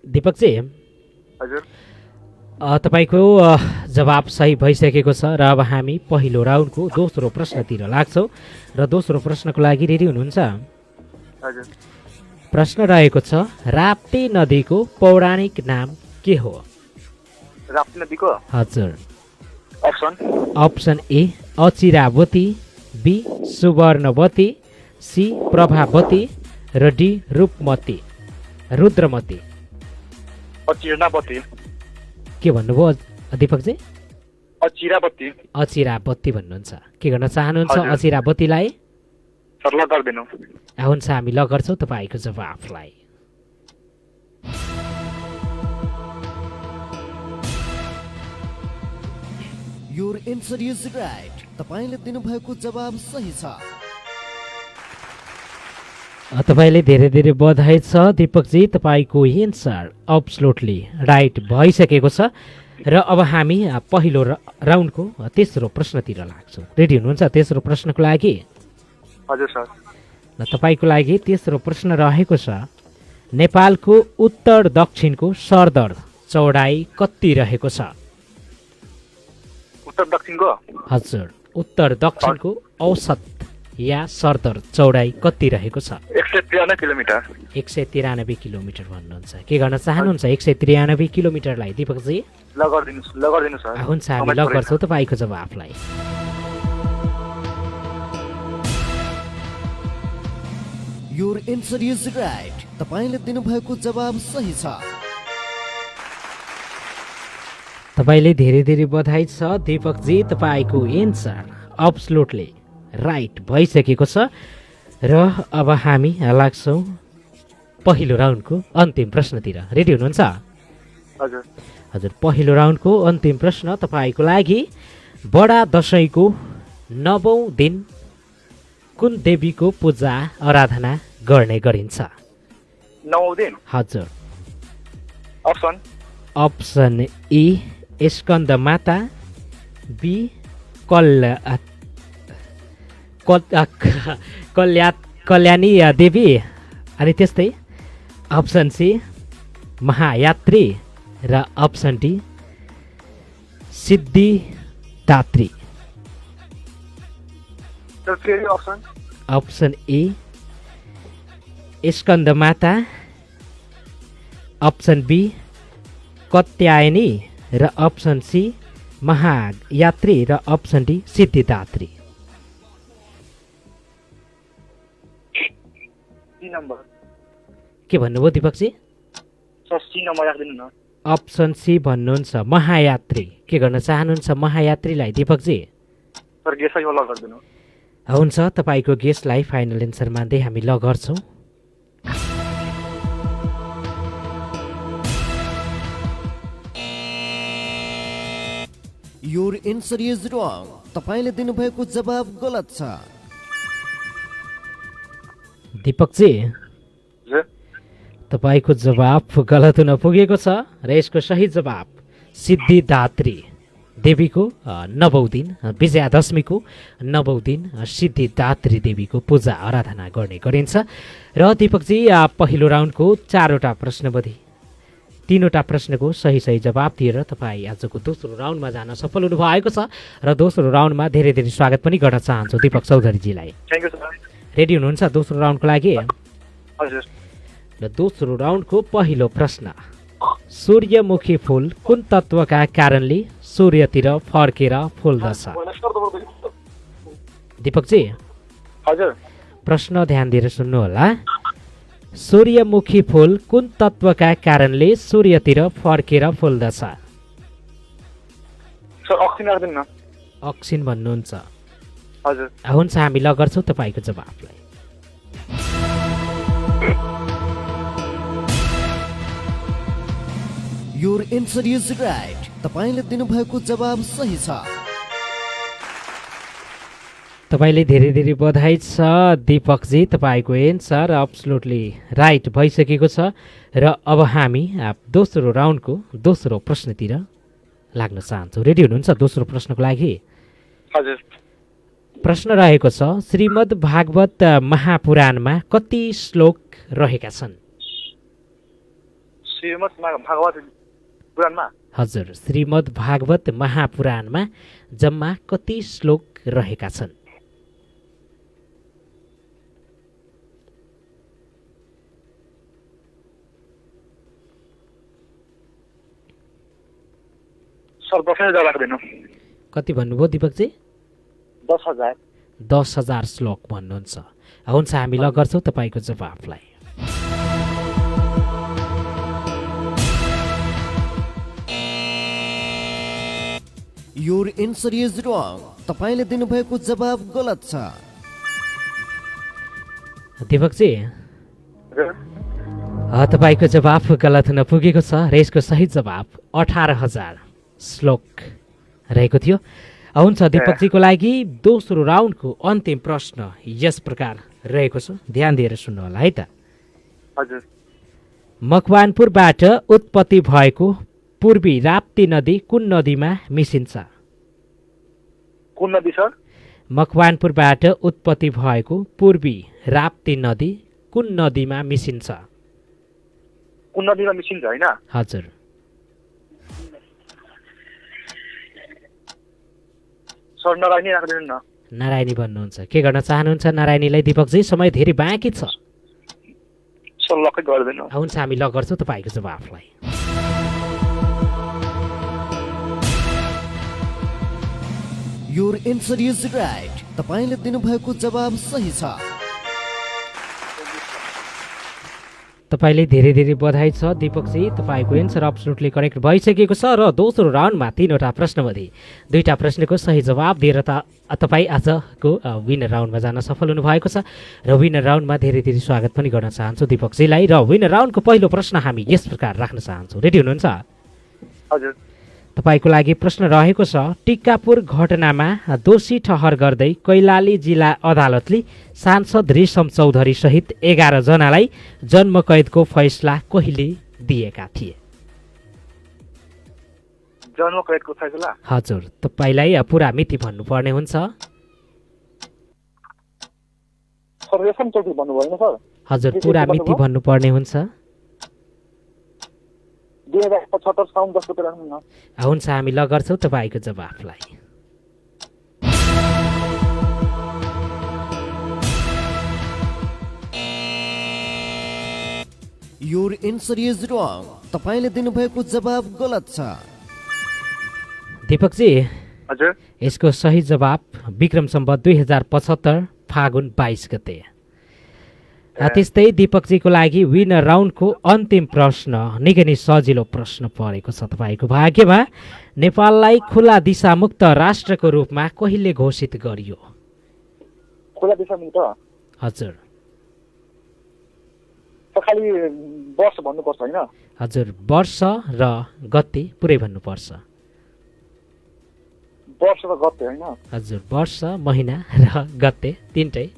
दीपकजी, हजुर तपाईँको जवाब सही भइसकेको छ र अब हामी पहिलो राउन्डको दोस्रो प्रश्नतिर लाग्छौँ र दोस्रो प्रश्नको लागि रेडी हुनुहुन्छ? हजुर। प्रश्न रहेको छ राप्ती नदीको पौराणिक नाम के हो? राप्ती नदीको? हजुर। Option A Achiravati, B Suvarnavati, C Prabhavati र डी रूपमती रुद्रमती। अचिरावती। के भन्नुभयो दीपकजी? अचिरावती। अचिरावती भन्नुहुन्छ। के गर्न चाहनुहुन्छ अचिरावतीलाई? सर ल गर्दिनु। हुन्छ, हामी ल गर्छौँ तपाईँको जवाफलाई। Your answer is right. तपाईँले दिनुभएको जवाब सही छ। तपाईँले धेरै बधाई छ दीपकजी, तपाईँको एन्सर एब्सोल्युटली राइट भइसकेको छ र अब हामी पहिलो राउन्डको तेस्रो प्रश्नतिर लाग्छौँ। रेडी हुनुहुन्छ तेस्रो प्रश्नको लागि? हजुर सर। र तपाईँको लागि तेस्रो प्रश्न रहेको छ नेपालको उत्तर दक्षिणको सरदर चौडाइ कति रहेको छ? उत्तर दक्षिणको? हजुर, उत्तर दक्षिणको औसत या सरदर चौडाइ कति रहेको छ? 193 किलोमिटर। 193 किलोमिटर भन्नुहुन्छ। के गर्न चाहनुहुन्छ 193 किलोमिटरलाई दीपकजी? ल गर्दिनु सर। हुन्छ, हामी ल गर्छौँ तपाईँको जवाफलाई। Your answer is right. तपाईँले दिनुभएको जवाब सही छ। तपाईँले धेरै बधाई छ दीपकजी, तपाईँको एन्सर एब्सोल्युटली राइट भइसकेको छ र अब हामी लाग्छौँ पहिलो राउन्डको अन्तिम प्रश्नतिर। रेडी हुनुहुन्छ? हजुर, पहिलो राउन्डको अन्तिम प्रश्न तपाईँको लागि बडा दशैँको 9औं दिन कुन देवीको पूजा आराधना गर्ने गरिन्छ? 9 दिन? हजुर। अप्सन ए स्कन्द माता, बी कल्याणी देवी अनि त्यस्तै अप्सन सी महायात्री र option D Siddhidatri. Option A Skandamata, option B Katyayani र अप्सन सी महायात्री र अप्सन डी सिद्धिदात्री। के भन्नुभयो दिपकजी? अप्सन सी भन्नुहुन्छ महायात्री। के गर्न चाहनुहुन्छ महायात्रीलाई दिपकजी? हुन्छ, तपाईँको गेस्टलाई फाइनल एन्सर मान्दै हामी ल गर्छौँ। Your answer is wrong. तपाईँले दिनुभएको जवाब गलत छ। दिपकजी तपाईँको जवाब गलत हुन पुगेको छ र यसको सही जवाब सिद्धिदात्री देवीको 9औं दिन, विजयादशमीको 9औं दिन सिद्धिदात्री देवीको पूजा आराधना गर्ने गरिन्छ। र दिपकजी पहिलो राउन्डको 4वटा प्रश्नमध्ये 3वटा प्रश्नको सही जवाब दिएर तपाईँ आजको दोस्रो राउन्डमा जान सफल हुनु भएको छ र दोस्रो राउन्डमा धेरै धेरै स्वागत पनि गर्न चाहन्छु दिपक चौधरीजीलाई। रेडी हुनुहुन्छ दोस्रो राउन्डको लागि? र दोस्रो राउन्डको पहिलो प्रश्न, सूर्यमुखी फूल कुन तत्त्वका कारणले सूर्यतिर फर्केर फुल्दछ? दिपकजी प्रश्न ध्यान दिएर सुन्नुहोला। सूर्यमुखी फूल कुन तत्त्वका कारणले सूर्यतिर फर्केर फुल्दछ? अक्सिन भन्नुहुन्छ? हुन्छ, हामी ल गर्छौँ तपाईँको जवाफलाई। Your answer is right. तपाईँले दिनुभएको जवाब सही छ। तपाईँले धेरै धेरै बधाई छ दिपकजी, तपाईँको एन्सर एब्सोल्युटली राइट भइसकेको छ। र अब हामी दोस्रो राउन्डको दोस्रो प्रश्नतिर लाग्न चाहन्छौँ। रेडी हुनुहुन्छ दोस्रो प्रश्नको लागि? प्रश्न रहेको छ, श्रीमद् भागवत महापुराणमा कति श्लोक रहेका छन्? हजुर, श्रीमद् भागवत महापुराणमा जम्मा कति श्लोक रहेका छन्? कति भन्नुभयो दिपकजी? 10,000। 10,000 श्लोक भन्नुहुन्छ। हुन्छ, हामी ल गर्छौँ तपाईँको जवाफलाई। Your answer is wrong. तपाईँले दिनुभएको जवाब गलत छ। दिपकजी तपाईँको जवाफ गलत हुन पुगेको छ र यसको सही जवाब 18,000 श्लोक रहेको थियो। हुन्छ, दिपकजीको लागि दोस्रो राउन्डको अन्तिम प्रश्न यस प्रकार रहेको छ, ध्यान दिएर सुन्नु होला है त। मकवानपुरबाट उत्पत्ति भएको पूर्वी राप्ती नदी कुन नदीमा मिसिन्छ? कुन नदी सर? मकवानपुरबाट उत्पत्ति भएको पूर्वी राप्ती नदी कुन नदीमा मिसिन्छ? कुन नदीमा मिसिन्छ हैन? हजुर। सर नारायणी राख्दिनु न। नारायणी भन्नुहुन्छ। के गर्न चाहनुहुन्छ नारायणीलाई दिपकजी? समय धेरै बाँकी छ। सर लकै गर्दैन। हुन्छ, हामी ल गर्छौँ तपाईँको जवाफलाई। Your answer is right. तपाईँले दिनुभएको जवाब सही छ। तपाईँले धेरै धेरै बधाई छ दिपकजी, तपाईँको एन्सर एब्सोल्युटली करेक्ट भइसकेको छ र दोस्रो राउन्डमा 3वटा प्रश्नमध्ये 2टा प्रश्नको सही जवाब दिएर तपाईँ आजको विनर राउन्डमा जान सफल हुनुभएको छ र विनर राउन्डमा धेरै धेरै स्वागत पनि गर्न चाहन्छु दिपकजीलाई। र विनर राउन्डको पहिलो प्रश्न हामी यस प्रकार राख्न चाहन्छौँ। रेडी हुनुहुन्छ? हजुर। तपाईँको लागि प्रश्न रहेको छ, टिकापुर घटनामा दोषी ठहर गर्दै कैलाली जिल्ला अदालतले सांसद रेशम चौधरी सहित 11 जनालाई जन्मकैदको फैसला कहिले दिएका थिए? जन्म कहिलेको फैसला हजुर तपाईँलाई पुरा मिति भन्नुपर्ने हुन्छ। सर रेसन चोटी भन्नुभयो नि सर। हजुर पुरा मिति भन्नुपर्ने हुन्छ। 2075 साउन 10 गते राख्नु न। हुन्छ हामी ल गर्छौँ तपाईँको जवाफलाई। Your answer is wrong. तपाईँले दिनुभएको जवाब गलत छ। दीपकजी हजुर यसको सही जवाब विक्रम सम्वत 2075 फागुन 22 गते। त्यस्तै दीपकजीको लागि विनर राउन्डको अन्तिम प्रश्न निकै नै सजिलो प्रश्न परेको छ तपाईँको भाग्यमा। नेपाललाई खुला दिशामुक्त राष्ट्रको रूपमा कहिले घोषित गरियो? खुला दिशामुक्त हजुर खालि वर्ष भन्नुपर्छ हैन? हजुर वर्ष र गते पुरै भन्नुपर्छ। वर्ष र गते हैन? हजुर वर्ष महिना र गते तीनटै।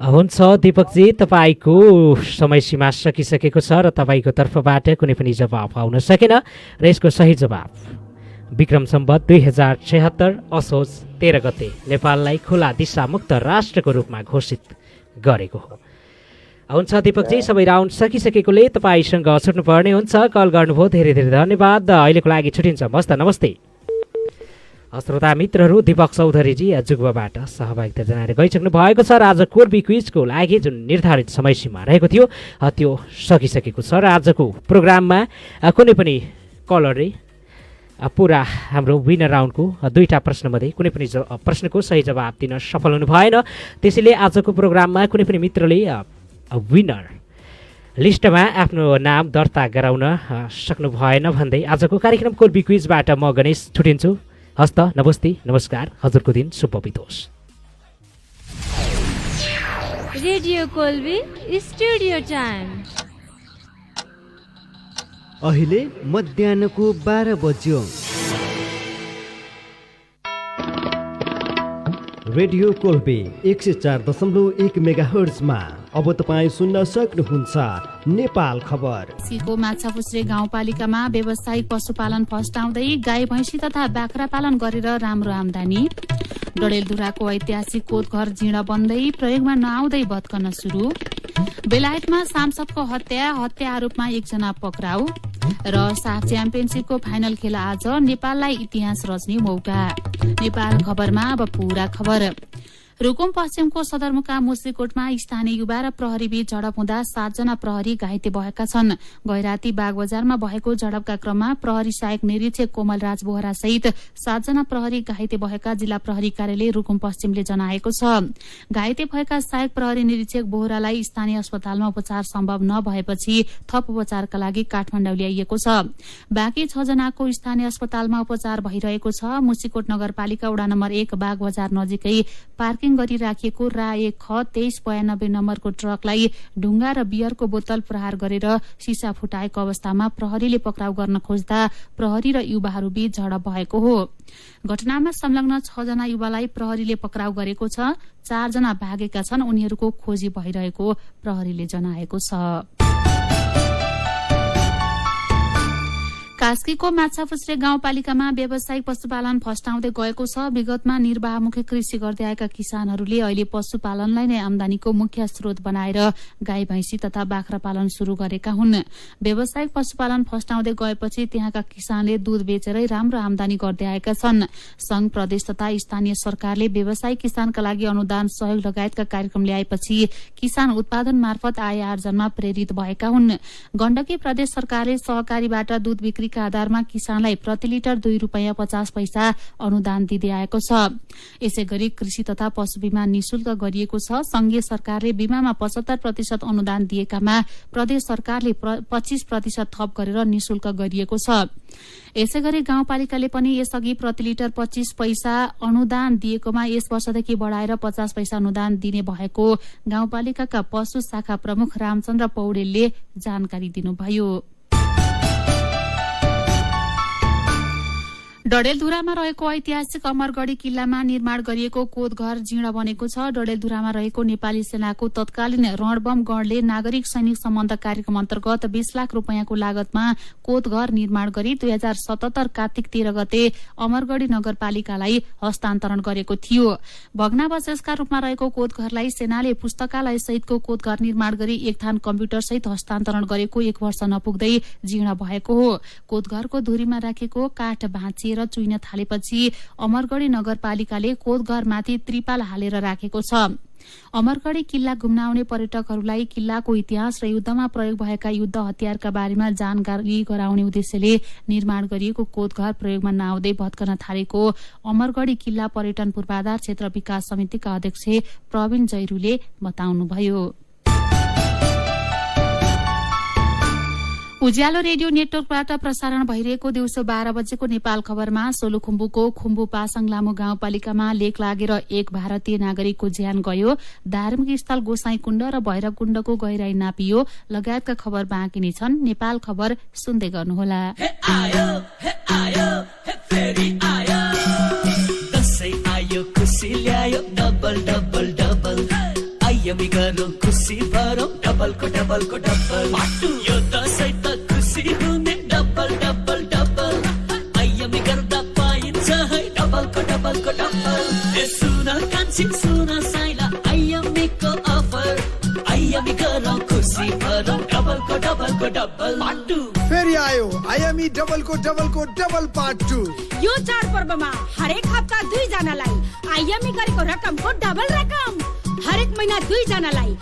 हुन्छ दीपकजी तपाईँको समय सीमा सकिसकेको छ र तपाईँको तर्फबाट कुनै पनि जवाफ आउन सकेन र यसको सही जवाब विक्रम सम्वत 2076 असोज 13 गते नेपाललाई खुला दिशामुक्त राष्ट्रको रूपमा घोषित गरेको हो। हुन्छ दीपकजी सबै राउन्ड सकिसकेकोले तपाईँसँग छुट्नुपर्ने हुन्छ। कल गर्नुभयो धेरै धेरै धन्यवाद। अहिलेको लागि छुट्टिन्छ। मस्त नमस्ते। श्रोता मित्रहरू दीपक चौधरीजी जुग्वाबाट सहभागिता जनाएर गइसक्नु भएको छ र आज कोर्बी क्विजको लागि जुन निर्धारित समय सीमा रहेको थियो त्यो सकिसकेको छ र आजको प्रोग्राममा कुनै पनि कलरले पुरा हाम्रो विनर राउन्डको दुईटा प्रश्नमध्ये कुनै पनि प्रश्नको सही जवाब दिन सफल हुनु भएन। त्यसैले आजको प्रोग्राममा कुनै पनि मित्रले विनर लिस्टमा आफ्नो नाम दर्ता गराउन सक्नु भएन भन्दै आजको कार्यक्रम कोर्बी क्विजबाट म गणेश छुटिन्छु। हस्त नमस्ते नमस्कार। हजुरको दिन शुभ बितोस्। रेडियो कोल्बी स्टुडियो टाइम अहिले मध्याहको 12 बज्यो। रेडियो कोल्बी 104.1 मेगाहर्जमा अब तपाईँ सुन्न सक्नुहुन्छ नेपाल खबर। सिको माछापुछ्रे गाउँपालिकामा व्यावसायिक पशुपालन फस्टाउँदै गाई भैँसी तथा बाख्रा पालन गरेर राम्रो आमदानी। डडेलधुराको ऐतिहासिक कोतघर जीर्ण बन्दै प्रयोगमा नआउँदै भत्कन सुरु। बेलायतमा सांसदको हत्या आरोपमा एकजना पक्राउ र साफ च्याम्पियनसिपको फाइनल खेल आज नेपाललाई इतिहास रच्ने मौका। नेपाल खबरमा अब पूरा खबर। रुकुम पश्चिमको सदरमुकाम मुस्लिकोटमा स्थानीय युवा र प्रहरी बीच झडप हुँदा 7 जना प्रहरी घाइते भएका छन्। गैराती बागबजारमा भएको झडपका क्रममा प्रहरी सहायक निरीक्षक कोमल राज बोहरा सहित 7 जना प्रहरी घाइते भएका जिल्ला प्रहरी कार्यालय रुकुम पश्चिमले जनाएको छ। घाइते भएका सहायक प्रहरी निरीक्षक बोहरालाई स्थानीय अस्पतालमा उपचार सम्भव नभएपछि थप उपचारका लागि काठमाडौँ ल्याइएको छ। बाँकी 6 जनाको स्थानीय अस्पतालमा उपचार भइरहेको छ। मुस्लिकोट नगरपालिका वडा नम्बर 1 बागबजार नजिकै पार्किङ गरी राखिएको रा 1 ख 2392 नम्बरको ट्रकलाई ढुङ्गा र बियरको बोतल प्रहार गरेर सिसा फुटाएको अवस्थामा प्रहरीले पक्राउ गर्न खोज्दा प्रहरी र युवाहरू बीच झडप भएको हो। घटनामा संलग्न 6 जना युवालाई प्रहरीले पक्राउ गरेको छ। 4 जना भागेका छन्। उनीहरूको खोजी भइरहेको प्रहरीले जनाएको छ। कास्कीको माछापुछ्रे गाउँपालिकामा व्यावसायिक पशुपालन फस्टाउँदै गएको छ। विगतमा निर्वाहमुखी कृषि गर्दै आएका किसानहरूले अहिले पशुपालनलाई नै आमदानीको मुख्य स्रोत बनाएर गाई भैँसी तथा बाख्रा पालन शुरू गरेका हुन्। व्यावसायिक पशुपालन फस्टाउँदै गएपछि त्यहाँका किसानले दूध बेचेरै राम्रो आमदानी गर्दै आएका छन्। संघ प्रदेश तथा स्थानीय सरकारले व्यावसायिक किसानका लागि अनुदान सहयोग लगायतका कार्यक्रम ल्याएपछि किसान उत्पादन मार्फत आय आर्जनमा प्रेरित भएका हुन्। गण्डकी प्रदेश सरकारले सहकारीबाट दूध बिक्री खरिदका आधारमा किसानलाई प्रति लिटर 2 रुपियाँ 50 पैसा अनुदान दिँदै आएको छ। यसै गरी कृषि तथा पशु बीमा निशुल्क गरिएको छ। संघीय सरकारले बीमामा 75% अनुदान दिएकामा प्रदेश सरकारले 25% थप गरेर निशुल्क गरिएको छ। यसै गरी गाउँपालिकाले पनि यसअघि प्रति लिटर 25 पैसा अनुदान दिएकोमा यस वर्षदेखि बढ़ाएर 50 पैसा अनुदान दिने भएको गाउँपालिकाका पशु शाखा प्रमुख रामचन्द्र पौडेलले जानकारी दिनुभयो। डडेलधुरामा रहेको ऐतिहासिक अमरगढ़ी किल्लामा निर्माण गरिएको कोतघर जीर्ण बनेको छ। डडेलधुरामा रहेको नेपाली सेनाको तत्कालीन रणबम गणले नागरिक सैनिक सम्बन्ध कार्यक्रम अन्तर्गत 20 लाख रुपियाँको लागतमा कोतघर निर्माण गरी 2077 कार्तिक 13 गते अमरगढ़ी नगरपालिकालाई हस्तान्तरण गरेको थियो। भग्नावशेषका रूपमा रहेको कोतघरलाई सेनाले पुस्तकालय सहितको कोतघर निर्माण गरी एक थान कम्प्युटर सहित हस्तान्तरण गरेको 1 वर्ष नपुग्दै जीर्ण भएको हो। कोतघरको धुरीमा राखेको काठ भाँचिएर चुइन थालेपछि अमरगढ़ी नगरपालिकाले कोतघरमाथि त्रिपाल हालेर राखेको छ। अमरगढ़ी किल्ला घुम्न आउने पर्यटकहरूलाई किल्लाको इतिहास र युद्धमा प्रयोग भएका युद्ध हतियारका बारेमा जानकारी गराउने उद्देश्यले निर्माण गरिएको कोतघर प्रयोगमा नआउँदै भत्कन थालेको अमरगढ़ी किल्ला पर्यटन पूर्वाधार क्षेत्र विकास समितिका अध्यक्ष प्रवीण जैरूले बताउनुभयो। उज्यालो रेडियो नेटवर्कबाट प्रसारण भइरहेको दिउँसो 12 बजेको नेपाल खबरमा सोलुखुम्बुको खुम्बु पासाङ लामो गाउँपालिकामा लेक लागेर एक भारतीय नागरिकको ज्यान गयो। धार्मिक स्थल गोसाई कुण्ड र भैरव कुण्डको गहिराई नापियो लगायतका खबर बाँकी नै छन्। नेपाल खबर सुन्दै गर्नुहोला। यमी गरौँ खुसी भरौँ डबलको डबलको डबल यो दसैँ त खुसी हुने डबल डबल डबल आयमी गर्दा पाइन्छ है डबलको डबलको डबल ए सुन कान्छी सुन साइला आयमीको अफर आयमी गरौँ खुसी भरौँ डबलको डबलको डबल पार्ट 2 फेरि आयो आयमी डबलको डबल पार्ट 2। यो चाडपर्वमा हरेक हप्ता 2 जनालाई आयमी गरेको रकमको डबल रकम, हरेक महिना 2 जनालाई